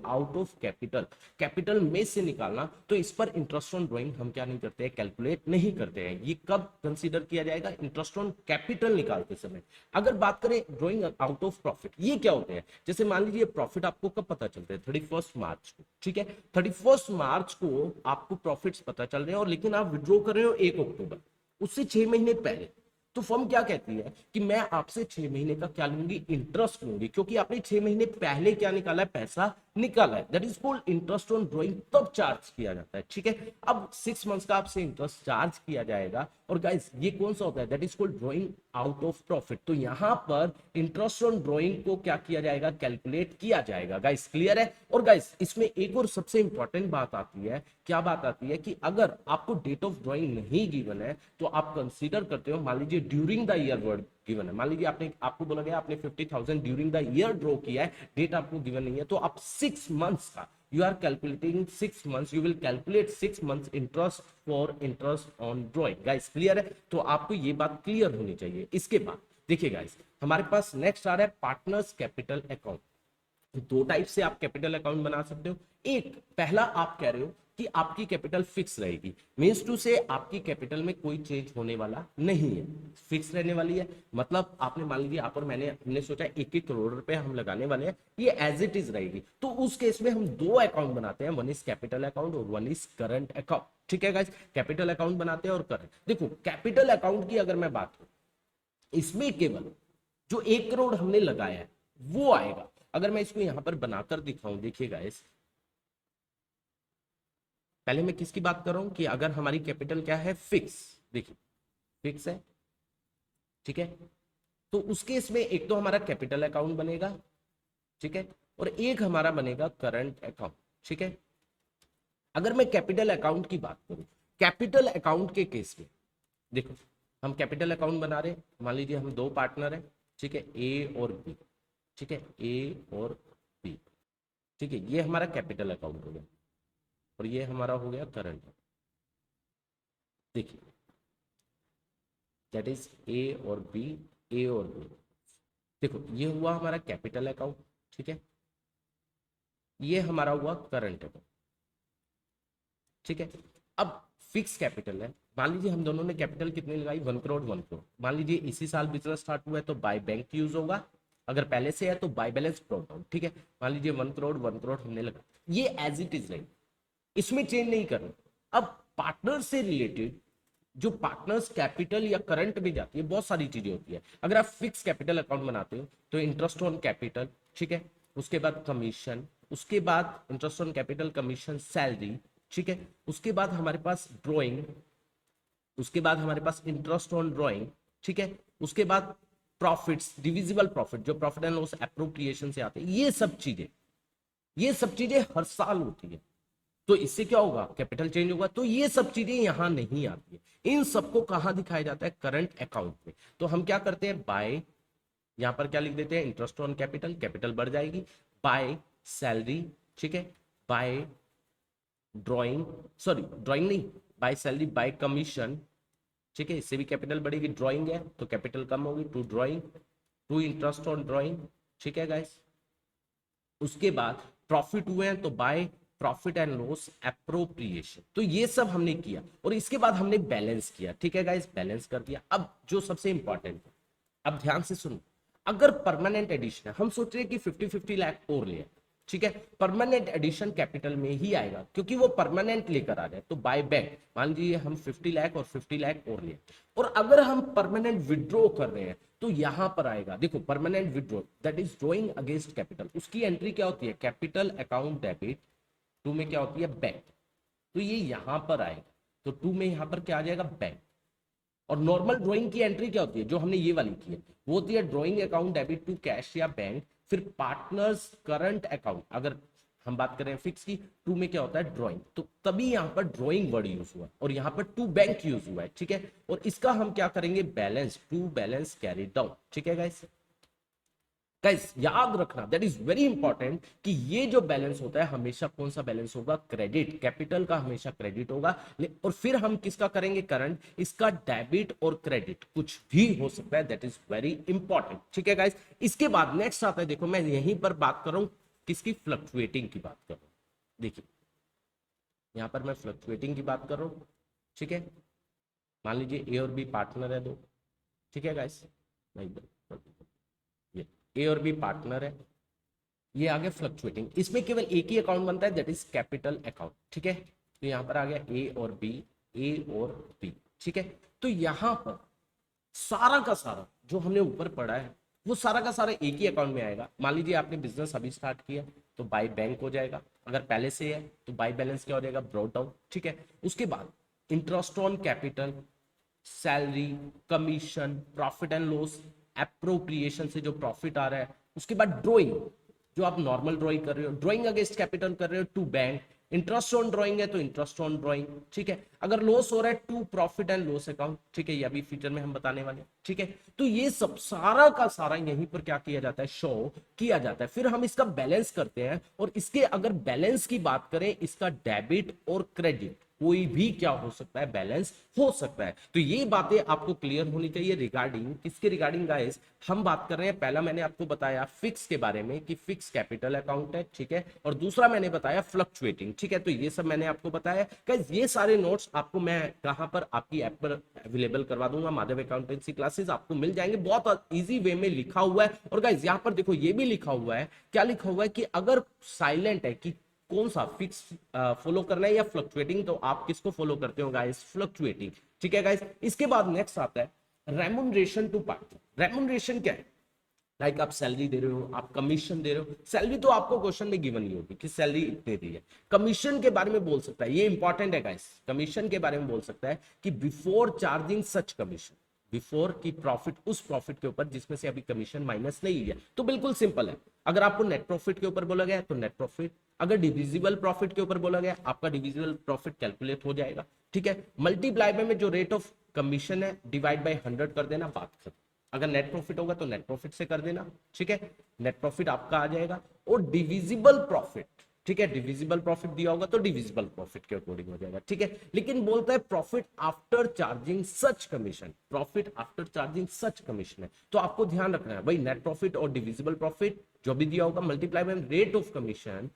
out of capital, capital में से निकालना, तो इस पर इंटरेस्ट ऑन ड्राइंग हम क्या नहीं करते हैं, कैलकुलेट नहीं करते हैं। ये कब कंसीडर किया जाएगा, इंटरेस्ट ऑन कैपिटल निकालते समय। अगर बात करें ड्राइंग आउट ऑफ प्रॉफिट, ये क्या होते हैं, जैसे मान लीजिए प्रॉफिट आपको कब पता चलता है, 31 मार्च को। ठीक है, 31 मार्च को आपको प्रॉफिट्स पता चल रहे हैं, और लेकिन आप विड्रॉ कर रहे हो 1 अक्टूबर, उससे 6 महीने पहले। तो फर्म क्या कहती है कि मैं आपसे 6 महीने का क्या लूंगी, इंटरेस्ट लूंगी, क्योंकि आपने 6 महीने पहले क्या निकाला है, पैसा निकाला है। That is called interest on drawing, तब चार्ज किया जाता है। ठीक है, अब 6 मंथ्स का आपसे इंटरेस्ट चार्ज किया जाएगा। और गाइस ये कौन सा होता है, that is called drawing out of profit. तो यहां पर इंटरेस्ट ऑन ड्रॉइंग को क्या किया जाएगा, कैलकुलेट किया जाएगा। गाइस क्लियर है। और गाइस इसमें एक और सबसे इंपॉर्टेंट बात आती है, क्या बात आती है कि अगर आपको डेट ऑफ ड्रॉइंग नहीं गिवन है तो आप कंसीडर करते हो, मान लीजिए during the year word given है, मान लीजिए आपको बोला गया आपने 50,000 ड्यूरिंग द ईयर ड्रॉ किया है, डेट आपको गिवन नहीं है, तो आप 6 मंथ्स का you are calculating 6 months, you will calculate 6 months interest for interest on drawing। guys clear है, तो आपको ये बात क्लियर होनी चाहिए। इसके बाद देखिए गाइस हमारे पास नेक्स्ट आ रहा है पार्टनर्स कैपिटल अकाउंट। 2 टाइप से आप कैपिटल अकाउंट बना सकते हो। एक, पहला आप कह रहे हो कि आपकी कैपिटल फिक्स रहेगी, मींस टू से आपकी कैपिटल में कोई चेंज होने वाला नहीं है, फिक्स रहने वाली है। मतलब आपने मान लीजिए आप और हमने सोचा 1-1 करोड़ रुपए हम लगाने वाले हैं, ये एज इट इज रहेगी। तो उस केस में हम 2 अकाउंट बनाते हैं, वन इज कैपिटल अकाउंट और वन इज करंट अकाउंट। ठीक है गाइस, कैपिटल अकाउंट बनाते हैं और करंट। देखो कैपिटल अकाउंट की अगर मैं बात करूं, इसमें केवल जो 1 करोड़ हमने लगाया है वो आएगा। अगर मैं इसको यहां पर बनाकर दिखाऊं, देखिए गाइस, पहले मैं किसकी बात कर रहा हूं कि अगर हमारी कैपिटल क्या है, फिक्स, देखिए फिक्स है। ठीक है, तो उस केस में एक तो हमारा कैपिटल अकाउंट बनेगा, ठीक है, और एक हमारा बनेगा करंट अकाउंट। ठीक है, अगर मैं कैपिटल अकाउंट की बात करूं, कैपिटल अकाउंट के केस में देखो हम कैपिटल अकाउंट बना रहे हैं, मान लीजिए हम 2 पार्टनर हैं, ठीक है, ए और बी। ठीक है, ए और बी। ठीक है, ये हमारा कैपिटल अकाउंट हो गया और ये हमारा हो गया करंट। देखिए दैट इज ए और बी, ए और बी। देखो ये हुआ हमारा कैपिटल अकाउंट, ठीक है, ये हमारा हुआ करंट अकाउंट। ठीक है, अब फिक्स कैपिटल है, मान लीजिए हम दोनों ने कैपिटल कितनी लगाई 1 करोड़ 1 करोड़, मान लीजिए इसी साल बिजनेस स्टार्ट हुआ है तो बाय बैंक यूज होगा, अगर पहले से है तो बाय बैलेंस ब्रॉट डाउन, ठीक है। मान लीजिए 1 करोड़ 1 करोड़ हमने लगा, ये एज इट इज रही, इसमें चेंज नहीं करना। अब पार्टनर से रिलेटेड जो पार्टनर्स कैपिटल या करंट में जाती है, बहुत सारी चीजें होती है। अगर आप फिक्स कैपिटल अकाउंट बनाते हो तो इंटरेस्ट ऑन कैपिटल, ठीक है, उसके बाद कमीशन, उसके बाद interest on capital commission salary, ठीक है, उसके बाद हमारे पास ड्रॉइंग, उसके बाद हमारे पास इंटरेस्ट ऑन ड्रॉइंग, ठीक है, उसके बाद प्रॉफिट्स, डिविजिबल प्रॉफिट जो प्रॉफिट एंड लॉस एप्रोप्रिएशन से आते हैं, ये सब चीजें, ये सब चीजें हर साल होती है। तो इससे क्या होगा, कैपिटल चेंज होगा, तो ये सब चीजें यहां नहीं आती है। इन सबको कहां दिखाया जाता है, करंट अकाउंट में। तो हम क्या करते हैं, बाय, यहां पर क्या लिख देते हैं, इंटरेस्ट ऑन कैपिटल, कैपिटल बढ़ जाएगी, बाय सैलरी, ठीक है, बाय ड्रॉइंग, सॉरी ड्रॉइंग नहीं, बाय सैलरी, बाय कमीशन, ठीक है, इससे भी कैपिटल बढ़ेगी, ड्रॉइंग है तो कैपिटल कम होगी, to drawing, to interest on drawing, ठीक है गाइस। उसके बाद प्रॉफिट हुए हैं तो by profit and loss appropriation, तो ये सब हमने किया और इसके बाद हमने बैलेंस किया, ठीक है गाइस, बैलेंस कर दिया। अब जो सबसे इंपॉर्टेंट है, अब ध्यान से सुनो, अगर परमानेंट एडिशन है, हम सोच रहे हैं कि 50-50 लाख और ले, ठीक है, परमानेंट एडिशन कैपिटल में ही आएगा क्योंकि वो परमानेंट लेकर आ जाए, तो बाय बैक मान लीजिए हम 50 लाख और 50 लाख और ले, और अगर हम परमानेंट विड्रॉ कर रहे हैं तो यहां पर आएगा, देखो permanent withdraw that is drawing against capital, उसकी एंट्री क्या होती है, कैपिटल अकाउंट डेबिट, टू में क्या होती है, बैंक, तो ये यहां पर आएगा, तो टू में यहां पर क्या आ जाएगा, बैंक। और नॉर्मल ड्राइंग की एंट्री क्या होती है, जो हमने ये वाली की है, वो होती है drawing account debit to cash या बैंक, फिर पार्टनर्स करंट अकाउंट, अगर हम बात करें फिक्स की, टू में क्या होता है, ड्राइंग, तो तभी यहां पर ड्राइंग वर्ड यूज हुआ और यहां पर टू बैंक यूज हुआ है, ठीक है। और इसका हम क्या करेंगे, balance, to balance carry down, ठीक है गाइस। गाइस याद रखना, दैट इज वेरी इंपॉर्टेंट कि ये जो बैलेंस होता है हमेशा कौन सा बैलेंस होगा, क्रेडिट, कैपिटल का हमेशा क्रेडिट होगा। और फिर हम किसका करेंगे, करंट, इसका डेबिट और क्रेडिट कुछ भी हो सकता है, दैट इज वेरी इंपॉर्टेंट, ठीक है गाइस। इसके बाद नेक्स्ट आता है, देखो मैं यहीं पर बात कर रहा हूं किसकी, फ्लक्चुएटिंग की बात कर रहा हूं, देखिए यहां पर मैं फ्लक्चुएटिंग की बात कर रहा हूं, ठीक है। मान लीजिए ए और बी पार्टनर है दो, ठीक है गाइस, ये ए और बी पार्टनर है, ये आ गया फ्लक्चुएटिंग, इसमें केवल एक ही अकाउंट बनता है, दैट इज कैपिटल अकाउंट, ठीक है। तो यहां पर आ गया ए और बी, ए और बी, ठीक है। तो यहां पर सारा का सारा जो हमने ऊपर पढ़ा है वो सारा का सारा एक ही अकाउंट में आएगा। मान लीजिए आपने बिजनेस अभी स्टार्ट किया तो बाय बैंक हो जाएगा, अगर पहले से है तो बाय बैलेंस क्या हो जाएगा, ब्रॉट डाउन, ठीक है। उसके बाद interest on capital, salary, commission, profit and loss appropriation से जो प्रॉफिट आ रहा है, उसके बाद ड्रॉइंग, जो आप नॉर्मल ड्रॉइंग कर रहे हो, ड्रॉइंग अगेंस्ट कैपिटल कर रहे हो, to bank, interest on drawing है तो इंटरेस्ट ऑन ड्रॉइंग, ठीक है। अगर लॉस हो रहा है, to profit and loss account, ठीक है, ये अभी फ्यूचर में हम बताने वाले हैं, ठीक है। तो ये सब सारा का सारा यहीं पर क्या किया जाता है, शो किया जाता है। फिर हम इसका बैलेंस करते हैं और इसके अगर बैलेंस की बात करें, इसका डेबिट और क्रेडिट कोई भी क्या हो सकता है, बैलेंस हो सकता है। तो ये बातें आपको क्लियर होनी चाहिए रिगार्डिंग किसके, रिगार्डिंग गाइस हम बात कर रहे हैं, पहला मैंने आपको बताया फिक्स के बारे में कि फिक्स कैपिटल अकाउंट है, ठीक है, और दूसरा मैंने बताया फ्लक्चुएटिंग, ठीक है। तो ये सब मैंने आपको बताया गाइस, ये सारे नोट्स आपको मैं कहां पर, आपकी ऐप पर अवेलेबल करवा दूंगा, माधव अकाउंटेंसी क्लासेस आपको मिल जाएंगे, बहुत इजी वे में लिखा हुआ है। और गाइस यहां पर देखो ये भी लिखा हुआ है, क्या लिखा हुआ है कि अगर साइलेंट है कि कौन सा फिक्स फॉलो करना है या फ्लक्चुएटिंग, तो आप किसको फॉलो करते हो गाइस, फ्लक्चुएटिंग, ठीक है गाइस। इसके बाद नेक्स्ट आता है रेमुनरेशन टू पार्टनर। रेमुनरेशन क्या है, लाइक आप सैलरी दे रहे हो, आप कमीशन दे रहे हो, सैलरी तो आपको क्वेश्चन में गिवन नहीं होगी कि सैलरी इतने दी है, कमीशन के बारे में बोल सकता है, ये इंपॉर्टेंट है गाइस, कमीशन के बारे में बोल सकता है कि बिफोर चार्जिंग सच कमीशन, बिफोर की प्रॉफिट, उस प्रॉफिट के ऊपर जिसमें से अभी कमीशन माइनस नहीं है, तो बिल्कुल सिंपल है। अगर आपको नेट प्रॉफिट के ऊपर बोला गया तो नेट प्रॉफिट, अगर डिविजिबल प्रॉफिट के ऊपर बोला गया आपका डिविजिबल प्रॉफिट कैलकुलेट हो जाएगा, ठीक है। मल्टीप्लाई में जो रेट ऑफ कमीशन है डिवाइड बाय 100 कर देना, बात खत्म। अगर नेट प्रॉफिट होगा तो नेट प्रॉफिट से कर देना, ठीक है, नेट प्रॉफिट आपका आ जाएगा। और डिविजिबल प्रॉफिट, ठीक है, डिविजिबल प्रॉफिट दिया होगा तो डिविजिबल प्रॉफिट के अकॉर्डिंग हो जाएगा, ठीक है। लेकिन बोलता है प्रॉफिट आफ्टर चार्जिंग सच कमीशन, प्रॉफिट आफ्टर चार्जिंग सच कमीशन है, तो आपको ध्यान रखना है भाई, नेट प्रॉफिट और डिविजिबल प्रॉफिट जो भी दिया होगा multiply by rate of commission,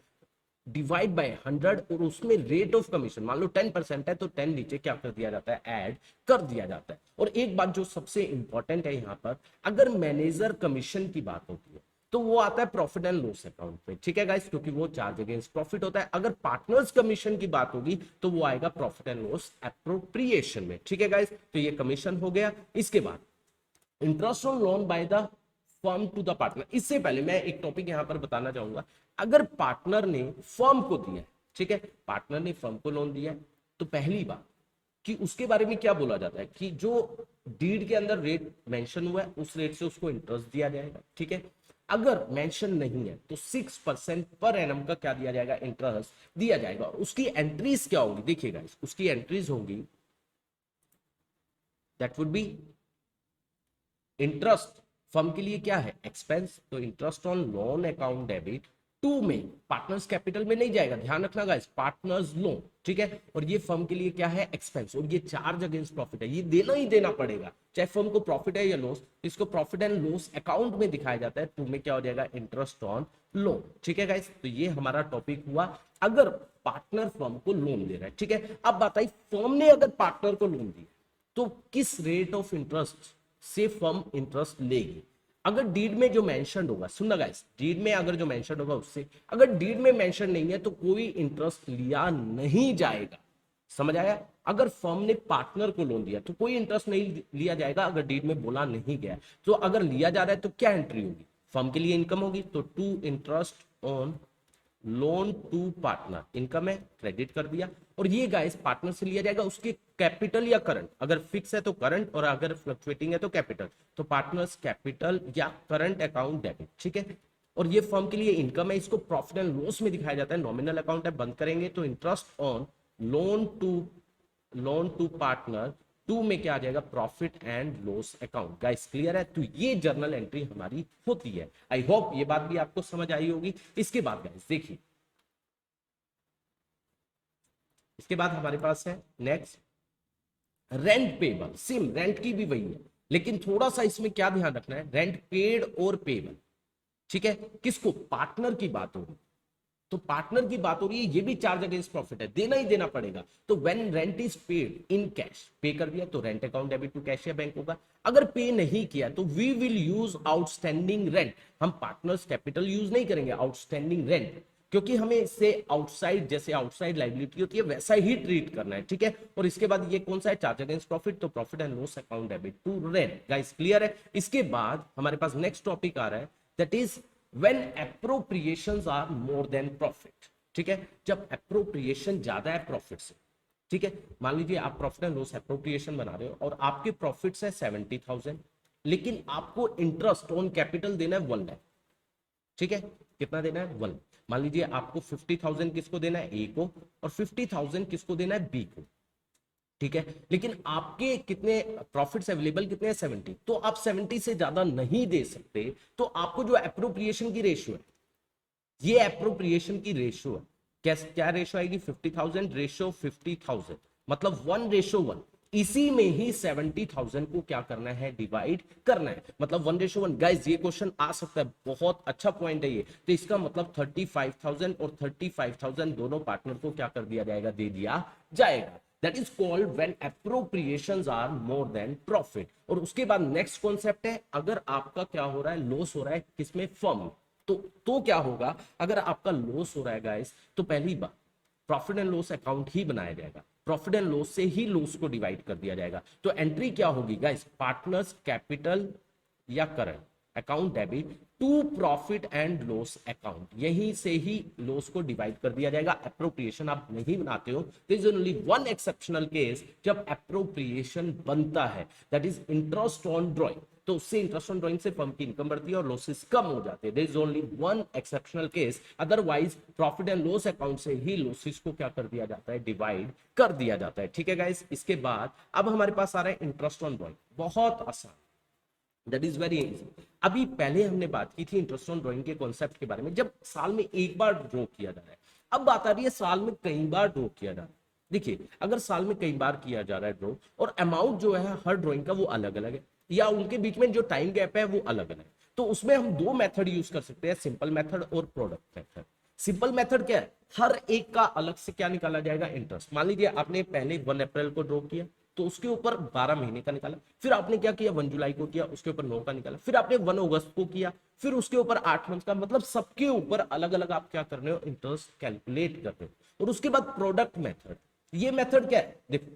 divide by 100 और उसमें रेट ऑफ कमीशन मान लो 10% है तो 10 नीचे क्या कर दिया जाता है, ऐड कर दिया जाता है। और एक बात जो सबसे इंपॉर्टेंट है यहाँ पर, अगर मैनेजर कमीशन की बात होती है तो वो आता है प्रॉफिट एंड लॉस अकाउंट पे, ठीक है गाइस, क्योंकि वो चार्ज अगेंस्ट प्रॉफिट होता है। अगर पार्टनर्स कमीशन की बात होगी तो वो आएगा प्रॉफिट एंड लॉस एप्रोप्रिएशन में, ठीक है गाइस। तो ये कमीशन हो गया। इसके बाद interest on loan by the firm to the partner. इससे पहले मैं एक टॉपिक यहां पर बताना चाहूंगा, अगर पार्टनर ने फर्म को दिया है, ठीक है, पार्टनर ने फर्म को लोन दिया है, तो पहली बात कि उसके बारे में क्या बोला जाता है कि जो डीड के अंदर रेट मेंशन हुआ है उस रेट से उसको इंटरेस्ट दिया जाएगा, ठीक है। अगर मेंशन नहीं है तो 6% पर एनम का क्या दिया जाएगा, इंटरेस्ट दिया जाएगा। और उसकी एंट्रीज क्या होगी, देखिएगा, उसकी एंट्रीज होंगी, that would be interest firm के लिए क्या है, एक्सपेंस, तो interest on loan account debit to में पार्टनर्स कैपिटल में नहीं जाएगा, ध्यान रखना गाइस, पार्टनर्स लोन, ठीक है। और ये फर्म के लिए क्या है, एक्सपेंस, और ये चार्ज अगेंस्ट प्रॉफिट है, ये देना ही देना पड़ेगा, चाहे फर्म को प्रॉफिट है या लॉस, इसको प्रॉफिट एंड लॉस अकाउंट में दिखाया जाता है। टू में क्या हो जाएगा, इंटरेस्ट ऑन लोन, ठीक है गाइस। तो ये हमारा टॉपिक हुआ, अगर पार्टनर फर्म को लोन दे रहा है, ठीक है। अब बात आई, फर्म ने अगर पार्टनर को लोन दिया तो किस रेट ऑफ इंटरेस्ट से फर्म इंटरेस्ट लेगी। अगर डीड में जो मेंशन होगा, सुनना गाइस, डीड में अगर जो मेंशन होगा उससे, अगर डीड में मेंशन नहीं है तो कोई इंटरेस्ट लिया नहीं जाएगा, समझ आया। अगर फर्म ने पार्टनर को लोन दिया तो कोई इंटरेस्ट नहीं लिया जाएगा, अगर डीड में बोला नहीं गया। तो अगर लिया जा रहा है तो क्या एंट्री होगी, फर्म के लिए इनकम होगी, तो to interest on loan to partner, income है, क्रेडिट कर दिया। और ये गाइस पार्टनर से लिया जाएगा उसके कैपिटल या करंट, अगर फिक्स है तो करंट और अगर फ्लक्चुएटिंग है तो कैपिटल, तो पार्टनर्स कैपिटल या करंट अकाउंट डेबिट, ठीक है। और ये फर्म के लिए इनकम है, इसको प्रॉफिट एंड लॉस में दिखाया जाता है, नॉमिनल अकाउंट है, बंद करेंगे तो interest on loan to partner, to में क्या आ जाएगा, profit and loss account. Guys clear है, तो ये जर्नल एंट्री हमारी होती है। आई होप ये बात भी आपको समझ आई होगी। इसके बाद गाइस देखिए, इसके बाद हमारे पास है next rent payable. Same rent की भी वही है, लेकिन थोड़ा सा इसमें क्या ध्यान रखना है, रेंट पेड और पेबल, ठीक है। किसको, पार्टनर की बात होगी, तो पार्टनर की बात हो रही है, ये भी चार्ज अगेंस्ट प्रॉफिट है, देना ही देना पड़ेगा। तो when rent is paid in cash, pay कर दिया तो rent account debit to cash या बैंक होगा। अगर पे नहीं किया तो we will use outstanding rent, हम पार्टनर्स कैपिटल यूज नहीं करेंगे, आउटस्टैंडिंग रेंट, क्योंकि हमें इससे आउटसाइड, जैसे आउटसाइड लाइबिलिटी होती है वैसा ही ट्रीट करना है, ठीक है। और इसके बाद ये कौन सा है, चार्ज अगेंस्ट प्रॉफिट, तो profit and loss account debit to rent. Guys clear है। इसके बाद हमारे पास नेक्स्ट टॉपिक आ रहा है, that is when appropriations are more than profit, ठीक है। जब appropriation ज्यादा है प्रॉफिट से, ठीक है, मान लीजिए आप प्रॉफिट एंड लॉस एप्रोप्रिएशन बना रहे हो और आपके प्रॉफिट्स है 70,000, लेकिन आपको इंटरेस्ट ऑन कैपिटल देना है 1 लाख, ठीक है, कितना देना है, 1। मान लीजिए आपको 50,000 किसको देना है, ए को, और 50,000 किसको देना है, बी को, ठीक है। लेकिन आपके कितने प्रॉफिट्स अवेलेबल, कितने हैं, 70, तो आप 70 से ज्यादा नहीं दे सकते। तो आपको जो एप्रोप्रिएशन की रेशियो है, ये एप्रोप्रिएशन की रेशियो है, क्या रेशियो आएगी, 50,000 रेशियो 50,000, मतलब 1:1। इसी में ही 70,000 को क्या करना है, डिवाइड करना है, मतलब 1:1। गाइस ये क्वेश्चन आ सकता है, बहुत अच्छा पॉइंट है ये। तो इसका मतलब 35,000 और 35,000 दोनों पार्टनर को क्या कर दिया जाएगा, दे दिया जाएगा। That is called when appropriations are more than profit। और उसके बाद नेक्स्ट कॉन्सेप्ट है, अगर आपका क्या हो रहा है, लॉस हो रहा है, किसमें, फर्म, तो क्या होगा, अगर आपका लॉस हो रहा है गाइस, तो पहली बात प्रॉफिट एंड लॉस अकाउंट ही बनाया जाएगा, प्रॉफिट एंड लॉस से ही लॉस को डिवाइड कर दिया जाएगा। तो एंट्री क्या होगी गाइस, पार्टनर्स कैपिटल या current account debit to profit and loss account, यहीं से ही लॉस को डिवाइड कर दिया जाएगा। एप्रोप्रिएशन आप नहीं बनाते हो, there is only one exceptional case जब एप्रोप्रिएशन बनता है, that is interest on drawing. तो उससे इंटरेस्ट ऑन ड्रॉइंग से फर्म की इनकम बढ़ती है और लॉसेस कम हो जाते हैं, there is only one exceptional case. Otherwise profit and loss account से ही लॉसेस को क्या कर दिया जाता है, डिवाइड कर दिया जाता है, ठीक है गाइस। इसके बाद अब हमारे पास आ रहा है इंटरेस्ट ऑन ड्रॉइंग, बहुत आसान, दैट इज वेरी इजी। अभी पहले हमने बात की थी इंटरेस्ट ऑन ड्रॉइंग के कॉन्सेप्ट के बारे में, जब साल में एक बार ड्रॉ किया जा रहा है। अब बात आ रही है साल में कई बार ड्रॉ किया जा रहा है। देखिए अगर साल में कई बार किया जा रहा है ड्रॉ, और अमाउंट जो है हर ड्रॉइंग का वो अलग अलग है, या उनके बीच में जो टाइम गैप है वो अलग अलग है, तो उसमें हम दो मेथड यूज कर सकते हैं, सिंपल मेथड और प्रोडक्ट मेथड। सिंपल मेथड क्या है, हर एक का अलग से क्या निकाला जाएगा, इंटरेस्ट। मान लीजिए आपने पहले 1 अप्रैल को ड्रॉ किया तो उसके ऊपर 12 महीने का निकाला, फिर आपने क्या किया 1 जुलाई को किया उसके ऊपर 9 का निकाला, फिर आपने 1 अगस्त को किया फिर उसके ऊपर 8 मंथ का, मतलब सबके ऊपर अलग अलग आप क्या कर रहे हो, इंटरेस्ट कैलकुलेट कर रहे हो। और उसके बाद प्रोडक्ट मेथड, ये मेथड क्या है, देखो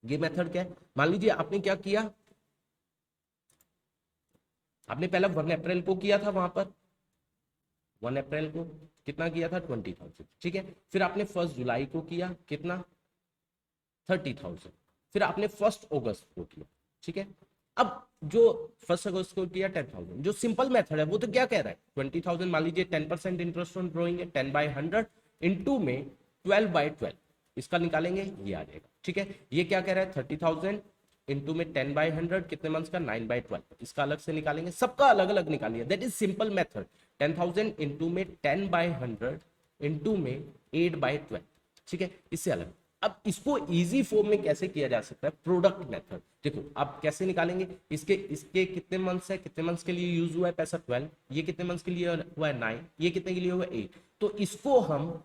ये मेथड क्या है, मान लीजिए आपने क्या किया, आपने पहला 1 अप्रैल को किया था, वहां पर 1 अप्रैल को कितना किया था 20,000, ठीक है। फिर आपने 1 जुलाई को किया कितना 30,000, फिर आपने 1 अगस्त को किया, ठीक है। अब जो 1 अगस्त को किया 10,000, जो सिंपल मेथड है वो तो क्या कह रहा है 20,000, मान लीजिए 10% इंटरेस्ट ऑन ड्रॉइंग है, 10/100 इंटू में 12/12, इसका निकालेंगे ये आ जाएगा, ठीक है। ये क्या कह रहा है 30,000 इंटू में 10/100 कितने मंथ्स का 9/12, इसका अलग से निकालेंगे, सबका अलग अलग निकालिए, that is simple method. 10,000 into में 10/100 इंटू में 8/12, ठीक है, इससे अलग। अब इसको इजी फॉर्म में कैसे किया जा सकता है, प्रोडक्ट मेथड। देखो आप कैसे निकालेंगे, इसके इसके कितने मंथ्स है, कितने मंथ्स के लिए यूज हुआ है पैसा 12, ये कितने मंथ्स के लिए हुआ है 9, ये कितने के लिए हुआ है 8, तो इसको हम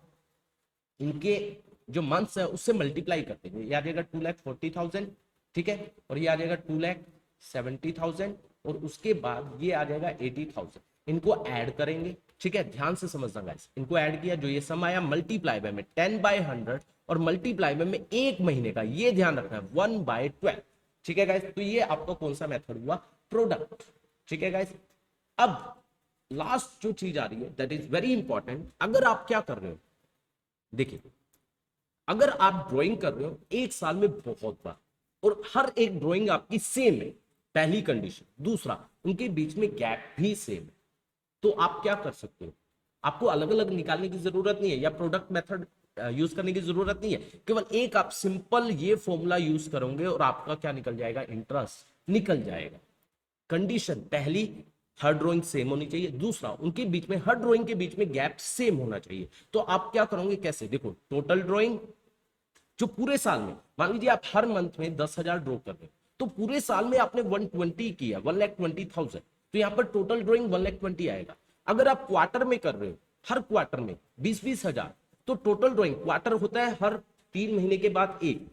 इनके जो मंथ्स है उससे मल्टीप्लाई करते हैं, ये आ जाएगा 2,40,000, ठीक है, और ये आ जाएगा 2,70,000, और उसके बाद ये आ जाएगा 80,000, इनको ऐड करेंगे, ठीक है, ध्यान से समझना गाइस, इनको ऐड किया, जो ये सम आया मल्टीप्लाई बाय में 10/100 और मल्टीप्लाई में एक महीने का, ये ध्यान रखना है 1/12, ठीक है गाइस। तो ये आपका कौन सा मेथड हुआ, प्रोडक्ट, ठीक है गाइस। अब लास्ट जो चीज आ रही है दैट इज वेरी इंपॉर्टेंट, अगर आप क्या कर रहे हो, देखिए अगर आप ड्राइंग कर रहे हो एक साल में बहुत बार और हर एक ड्राइंग आपकी सेम है, पहली कंडीशन, दूसरा उनके बीच में गैप भी सेम है, तो आप क्या कर सकते हो, आपको अलग अलग निकालने की जरूरत नहीं है या प्रोडक्ट मेथड यूज करने की जरूरत नहीं है, केवल एक आप सिंपल ये फॉर्मूला यूज करोगे और आपका क्या निकल जाएगा, इंटरेस्ट निकल जाएगा। कंडीशन पहली, हर ड्राइंग सेम होनी चाहिए, दूसरा उनके बीच में हर ड्राइंग के बीच में गैप सेम होना चाहिए। तो आप क्या करोगे, कैसे, देखो टोटल ड्राइंग जो पूरे साल में, मान लीजिए आप हर मंथ में 10,000 ड्रॉ कर रहे हो, तो पूरे साल में आपने 120 किया 1,20,000, तो यहाँ पर टोटल ड्रॉइंग 1,20,000 आएगा। अगर आप क्वार्टर में कर रहे हो, हर क्वार्टर में 20,000, तो टोटल ड्रॉइंग, क्वार्टर होता है हर 3 महीने के बाद एक,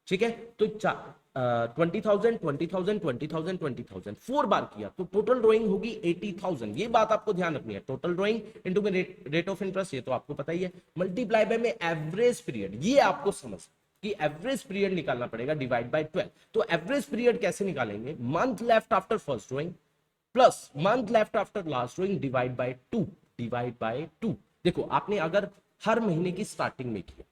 ठीक है, तो 20,000 20,000 20,000 20,000 4 बार किया तो टोटल ड्रॉइंग होगी 80,000। ये बात आपको ध्यान रखनी है, टोटल ड्रॉइंग इनटू में रेट ऑफ इंटरेस्ट, ये तो आपको पता ही है, मल्टीप्लाई बाय में एवरेज पीरियड, ये आपको समझ कि एवरेज पीरियड निकालना पड़ेगा, डिवाइड बाय 12। तो एवरेज पीरियड कैसे निकालेंगे, month left after first drawing plus month left after last drawing divide by 2, divide by 2। देखो आपने अगर हर महीने की स्टार्टिंग में किया,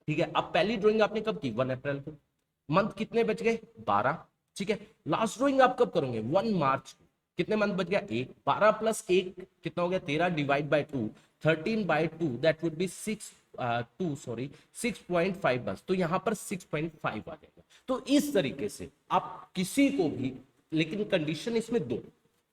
ठीक है, अब पहली ड्राइंग आपने कब की 1 अप्रैल को, मंथ कितने बच गए 12, ठीक है। लास्ट ड्राइंग आप कब करोगे 1 मार्च को, कितने मंथ बच गया 1, 12 प्लस 1 कितना हो गया 13, divide by 2, 13/2 that would B 6.5 बस, तो यहां पर 6.5 आ जाएगा। तो इस तरीके से आप किसी को भी, लेकिन कंडीशन इसमें दो,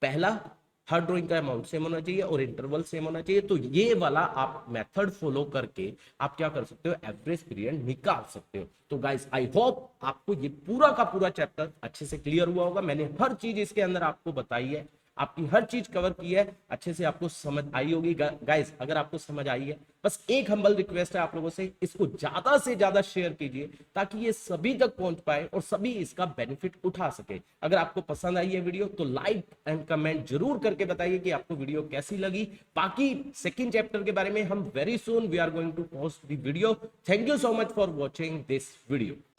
पहला हर ड्राइंग का अमाउंट सेम होना चाहिए और इंटरवल सेम होना चाहिए, तो ये वाला आप मेथड फॉलो करके आप क्या कर सकते हो, एवरेज पीरियड निकाल सकते हो। तो गाइस आई होप आपको ये पूरा का पूरा चैप्टर अच्छे से क्लियर हुआ होगा, मैंने हर चीज इसके अंदर आपको बताई है, आपकी हर चीज कवर की है, अच्छे से आपको समझ आई होगी। गाइस अगर आपको समझ आई है, बस एक हम्बल रिक्वेस्ट है आप लोगों से, इसको ज्यादा से ज्यादा शेयर कीजिए ताकि ये सभी तक पहुंच पाए और सभी इसका बेनिफिट उठा सके। अगर आपको पसंद आई है वीडियो तो लाइक एंड कमेंट जरूर करके बताइए कि आपको वीडियो कैसी लगी। बाकी सेकंड चैप्टर के बारे में हम very soon we are going to post the video. Thank you so much for watching this video.